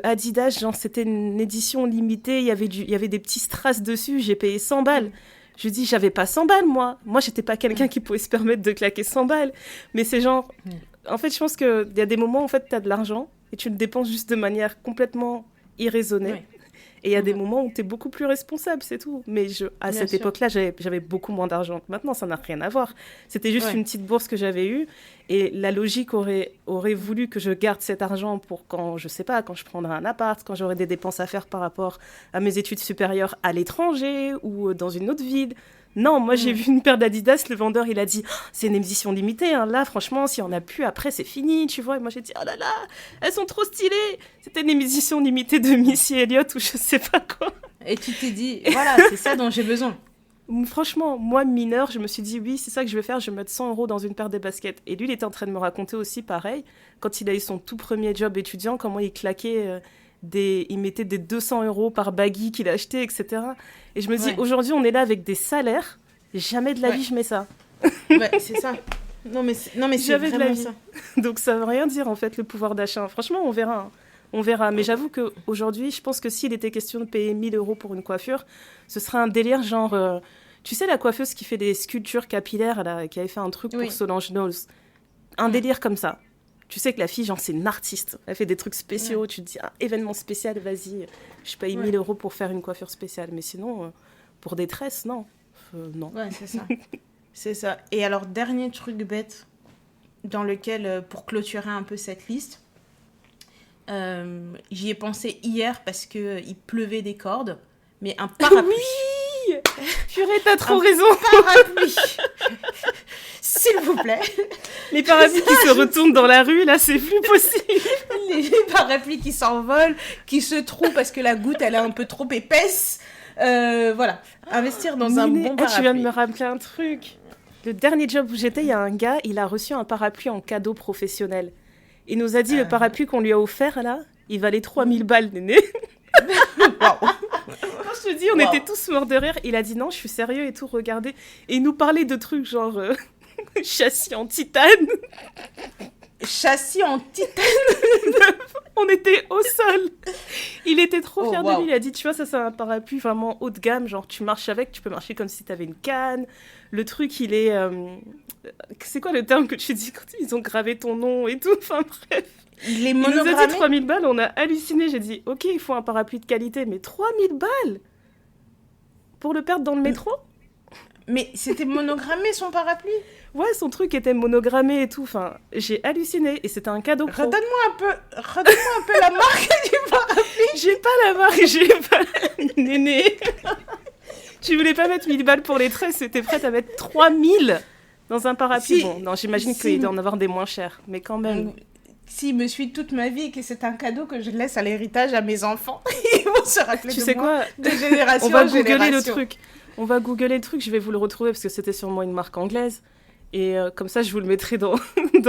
Adidas, genre c'était une édition limitée, il y avait des petits strass dessus, j'ai payé 100 balles. Je lui dis, j'avais pas 100 balles, moi. Moi, j'étais pas quelqu'un qui pouvait se permettre de claquer 100 balles. Mais c'est genre... En fait, je pense qu'il y a des moments où en fait, tu as de l'argent et tu le dépenses juste de manière complètement irraisonnée. Ouais. Et il y a des moments où tu es beaucoup plus responsable, c'est tout. Mais à cette époque-là, j'avais beaucoup moins d'argent. Maintenant, ça n'a rien à voir. C'était juste une petite bourse que j'avais eue. Et la logique aurait voulu que je garde cet argent pour quand, je sais pas, quand je prendrai un appart, quand j'aurai des dépenses à faire par rapport à mes études supérieures à l'étranger ou dans une autre ville. Non, moi, j'ai vu une paire d'Adidas, le vendeur, il a dit « C'est une édition limitée, hein. Là, franchement, si on n'a plus, après, c'est fini, tu vois. » Et moi, j'ai dit « Oh là là, elles sont trop stylées. C'était une édition limitée de Missy Elliott ou je sais pas quoi. » Et tu t'es dit « Voilà, c'est ça dont j'ai besoin. » Franchement, moi, mineure, je me suis dit « Oui, c'est ça que je vais faire, je vais mettre 100 € dans une paire de baskets. » Et lui, il était en train de me raconter aussi, pareil, quand il a eu son tout premier job étudiant, comment il claquait... il mettait des 200 € par baggy qu'il achetait, etc. Et je me dis, aujourd'hui, on est là avec des salaires. Jamais de la vie, je mets ça. Ouais, c'est ça. Non, mais c'est vraiment ça. Donc, ça veut rien dire, en fait, le pouvoir d'achat. Franchement, on verra. Hein. On verra. Mais j'avoue qu'aujourd'hui, je pense que s'il était question de payer 1 000 € pour une coiffure, ce serait un délire genre... tu sais, la coiffeuse qui fait des sculptures capillaires, là, qui avait fait un truc pour Solange Knowles. Un délire comme ça. Tu sais que la fille, genre, c'est une artiste. Elle fait des trucs spéciaux. Ouais. Tu te dis, événement spécial, vas-y, je paye 1 000 € pour faire une coiffure spéciale. Mais sinon, pour des tresses, non. Non. Ouais, c'est ça. C'est ça. Et alors, dernier truc bête dans lequel, pour clôturer un peu cette liste, j'y ai pensé hier parce qu'il pleuvait des cordes, mais un parapluie. Oui, purée, t'as trop raison. Parapluie. S'il vous plaît. Les parapluies qui se retournent dans la rue, là, c'est plus possible. Les parapluies qui s'envolent, qui se trouent parce que la goutte, elle est un peu trop épaisse. Voilà. Investir dans un bon parapluie. Tu viens de me rappeler un truc. Le dernier job où j'étais, il y a un gars, il a reçu un parapluie en cadeau professionnel. Il nous a dit, le parapluie qu'on lui a offert, là, il valait 3 000 balles, néné. Waouh. Quand je te dis, on était tous morts de rire. Il a dit non, je suis sérieux et tout, regardez. Et il nous parlait de trucs genre châssis en titane. Châssis en titane. On était au sol. Il était trop fier de lui. Il a dit, tu vois, ça c'est un parapluie vraiment haut de gamme. Genre, tu marches avec, tu peux marcher comme si tu avais une canne. Le truc, il est... c'est quoi le terme que tu dis quand ils ont gravé ton nom et tout? Enfin, bref. Il est Il nous monogrammé. a dit 3 000 balles, on a halluciné. J'ai dit, ok, il faut un parapluie de qualité, mais 3 000 balles pour le perdre dans le métro? Mais c'était monogrammé, son parapluie? Ouais, son truc était monogrammé et tout. Enfin, j'ai halluciné et c'était un cadeau pro. Redonne-moi un peu la marque du parapluie. J'ai pas la marque, j'ai pas la... Néné. Tu voulais pas mettre 1 000 balles pour les tresses, t'étais prête à mettre 3 000 dans un parapluie. Bon, non, j'imagine qu'il doit en avoir des moins chers, mais quand même... S'ils me suivent toute ma vie et que c'est un cadeau que je laisse à l'héritage à mes enfants, ils vont se rappeler tu de sais moi quoi de génération en génération. On va googler le truc. On va googler le truc, je vais vous le retrouver parce que c'était sûrement une marque anglaise. Et comme ça, je vous le mettrai dans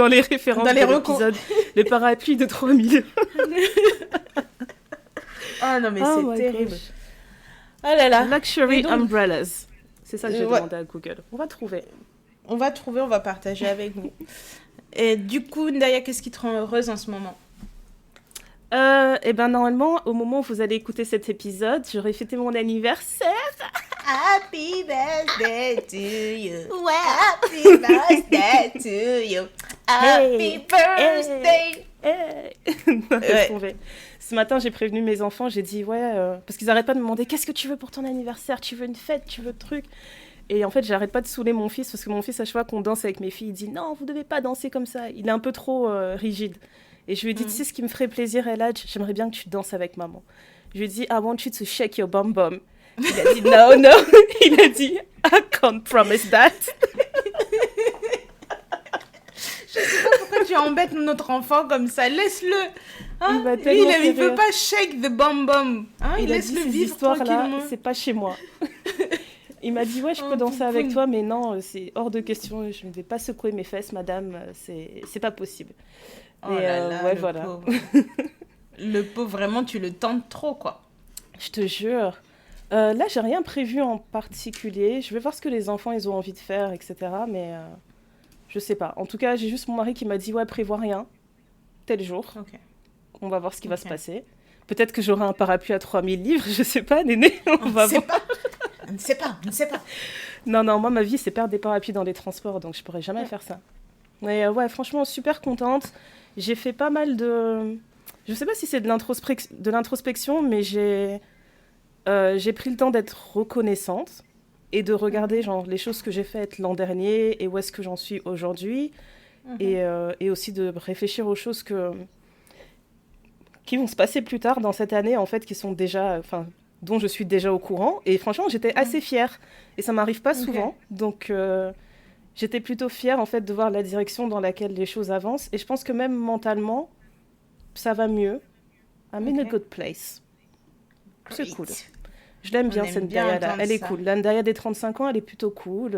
les références de l'épisode. Le parapluie de 3 000. Ah non, mais c'est terrible. Oh là là. Luxury umbrellas. C'est ça que j'ai demandé à Google. On va trouver. On va partager avec vous. Et du coup, Ndaya, qu'est-ce qui te rend heureuse en ce moment? Eh ben normalement, au moment où vous allez écouter cet épisode, j'aurai fêté mon anniversaire. Happy birthday to you. Ouais. Happy birthday to you. Happy birthday. Hey. Ce matin, j'ai prévenu mes enfants, j'ai dit parce qu'ils arrêtent pas de me demander qu'est-ce que tu veux pour ton anniversaire, tu veux une fête, tu veux truc. Et en fait, j'arrête pas de saouler mon fils parce que mon fils, à chaque fois qu'on danse avec mes filles, il dit non, vous devez pas danser comme ça. Il est un peu trop rigide. Et je lui ai dit, tu sais ce qui me ferait plaisir, Eladj, j'aimerais bien que tu danses avec maman. Je lui ai dit, I want you to shake your bum bum. Il a dit, no. Il a dit, I can't promise that. Je sais pas pourquoi tu embêtes notre enfant comme ça. Laisse-le. Hein? Il veut pas shake the bum bum. Hein? Il laisse le vivre tranquillement. C'est pas chez moi. Il m'a dit, je peux danser avec toi, mais non, c'est hors de question. Je ne vais pas secouer mes fesses, madame. C'est pas possible. Oh là là, voilà. Pauvre. Le pauvre, vraiment, tu le tentes trop, quoi. Je te jure. Là, j'ai rien prévu en particulier. Je vais voir ce que les enfants, ils ont envie de faire, etc. Mais je sais pas. En tout cas, j'ai juste mon mari qui m'a dit, prévois rien. Tel jour. Okay. On va voir ce qui va se passer. Peut-être que j'aurai un parapluie à 3 000 livres. Je sais pas, néné. On va voir. On ne sait pas, on ne sait pas. Non, moi, ma vie, c'est perdre des parapluies dans les transports, donc je pourrais jamais faire ça. Mais ouais, franchement, super contente. J'ai fait pas mal de... Je sais pas si c'est de l'introspection, mais j'ai pris le temps d'être reconnaissante et de regarder genre, les choses que j'ai faites l'an dernier et où est-ce que j'en suis aujourd'hui. Et aussi de réfléchir aux choses qui vont se passer plus tard dans cette année, en fait, qui sont déjà... dont je suis déjà au courant. Et franchement, j'étais assez fière. Et ça m'arrive pas souvent. Donc, j'étais plutôt fière, en fait, de voir la direction dans laquelle les choses avancent. Et je pense que même mentalement, ça va mieux. I'm in a good place. C'est cool. Je l'aime bien, cette Ndaya-là. Elle est cool. La Ndaya des 35 ans, elle est plutôt cool.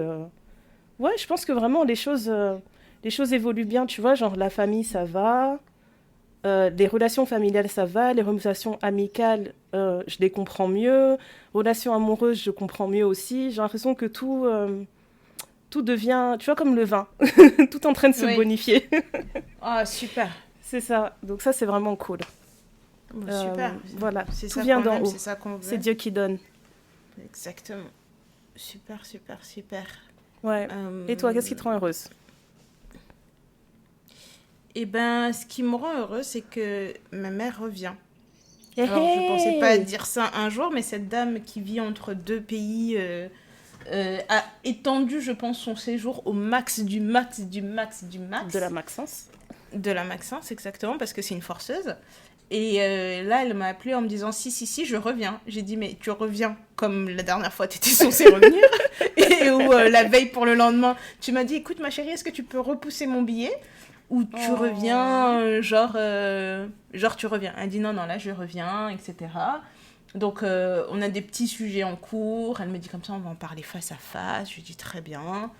Ouais, je pense que vraiment, les choses évoluent bien. Tu vois, genre, la famille, ça va. Les relations familiales, ça va. Les relations amicales, je les comprends mieux. Relations amoureuses, je comprends mieux aussi. J'ai l'impression que tout devient, tu vois, comme le vin. Tout en train de se bonifier. Ah, super. C'est ça. Donc ça, c'est vraiment cool. Super. Voilà. C'est tout ça vient qu'on d'en aime, haut. c'est ça qu'on veut. C'est Dieu qui donne. Exactement. Super. Ouais. Et toi, qu'est-ce qui te rend heureuse? Eh ben, ce qui me rend heureuse, c'est que ma mère revient. Hey, Alors, je pensais pas dire ça un jour, mais cette dame qui vit entre deux pays a étendu, je pense, son séjour au max du max. De la Maxence. De la Maxence, exactement, parce que c'est une forceuse. Et là, elle m'a appelée en me disant si, je reviens. J'ai dit, mais tu reviens comme la dernière fois, tu étais censée revenir. Et où la veille pour le lendemain, tu m'as dit, écoute, ma chérie, est-ce que tu peux repousser mon billet? Ou tu reviens, genre tu reviens. Elle dit non, là, je reviens, etc. Donc, on a des petits sujets en cours. Elle me dit comme ça, on va en parler face à face. Je lui dis très bien.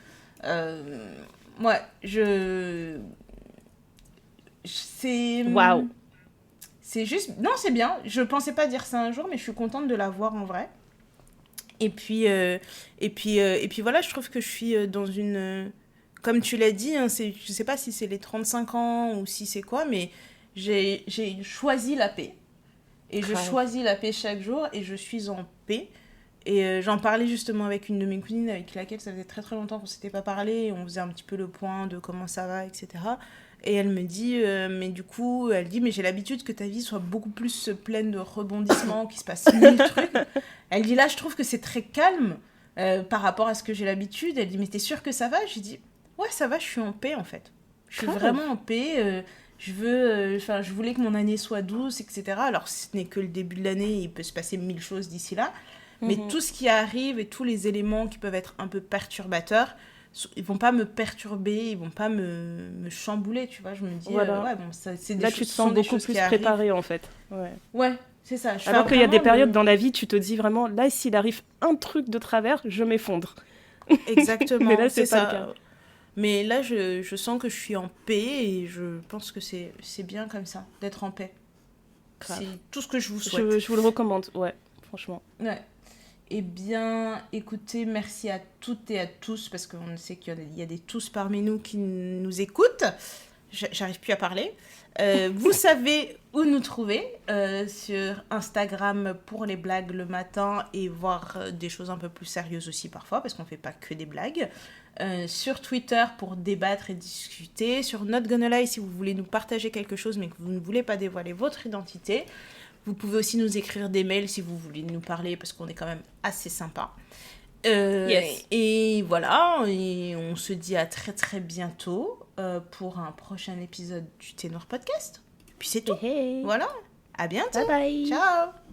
Ouais, c'est... Waouh. C'est juste... Non, c'est bien. Je pensais pas dire ça un jour, mais je suis contente de la voir en vrai. Et puis voilà, je trouve que je suis dans une... Comme tu l'as dit, hein, je sais pas si c'est les 35 ans ou si c'est quoi, mais j'ai choisi la paix. Et je choisis la paix chaque jour et je suis en paix. Et j'en parlais justement avec une de mes cousines avec laquelle ça faisait très très longtemps qu'on s'était pas parlé. Et on faisait un petit peu le point de comment ça va, etc. Et elle me dit, mais du coup, elle dit, mais j'ai l'habitude que ta vie soit beaucoup plus pleine de rebondissements, qu'il se passe 1000 trucs. Elle dit, là, je trouve que c'est très calme par rapport à ce que j'ai l'habitude. Elle dit, mais t'es sûre que ça va? J'ai dit, ouais, ça va, je suis en paix, en fait. Je suis vraiment en paix. Je voulais que mon année soit douce, etc. Alors, ce n'est que le début de l'année, il peut se passer 1000 choses d'ici là. Mais tout ce qui arrive et tous les éléments qui peuvent être un peu perturbateurs, ils vont pas me perturber, ils vont pas me chambouler, tu vois. Je me dis, voilà. ouais, bon, ça, c'est des là, choses, tu te sens beaucoup plus préparée, en fait. Ouais, c'est ça. Alors qu'il y a des périodes dans la vie, tu te dis vraiment, là, s'il arrive un truc de travers, je m'effondre. Exactement. Mais là, c'est pas le cas. Mais là, je sens que je suis en paix et je pense que c'est bien comme ça, d'être en paix. Grave. C'est tout ce que je vous souhaite. Je vous le recommande, ouais, franchement. Ouais. Eh bien, écoutez, merci à toutes et à tous, parce qu'on sait qu'il y a des tous parmi nous qui nous écoutent. J'arrive plus à parler. Vous savez où nous trouver, sur Instagram pour les blagues le matin et voir des choses un peu plus sérieuses aussi parfois, parce qu'on ne fait pas que des blagues. Sur Twitter pour débattre et discuter. Sur Not Gonna Lie si vous voulez nous partager quelque chose mais que vous ne voulez pas dévoiler votre identité. Vous pouvez aussi nous écrire des mails si vous voulez nous parler parce qu'on est quand même assez sympa. Yes. Et voilà, et on se dit à très très bientôt pour un prochain épisode du Ténor Podcast. Puis c'est tout. Hey. Voilà, à bientôt. Bye bye. Ciao.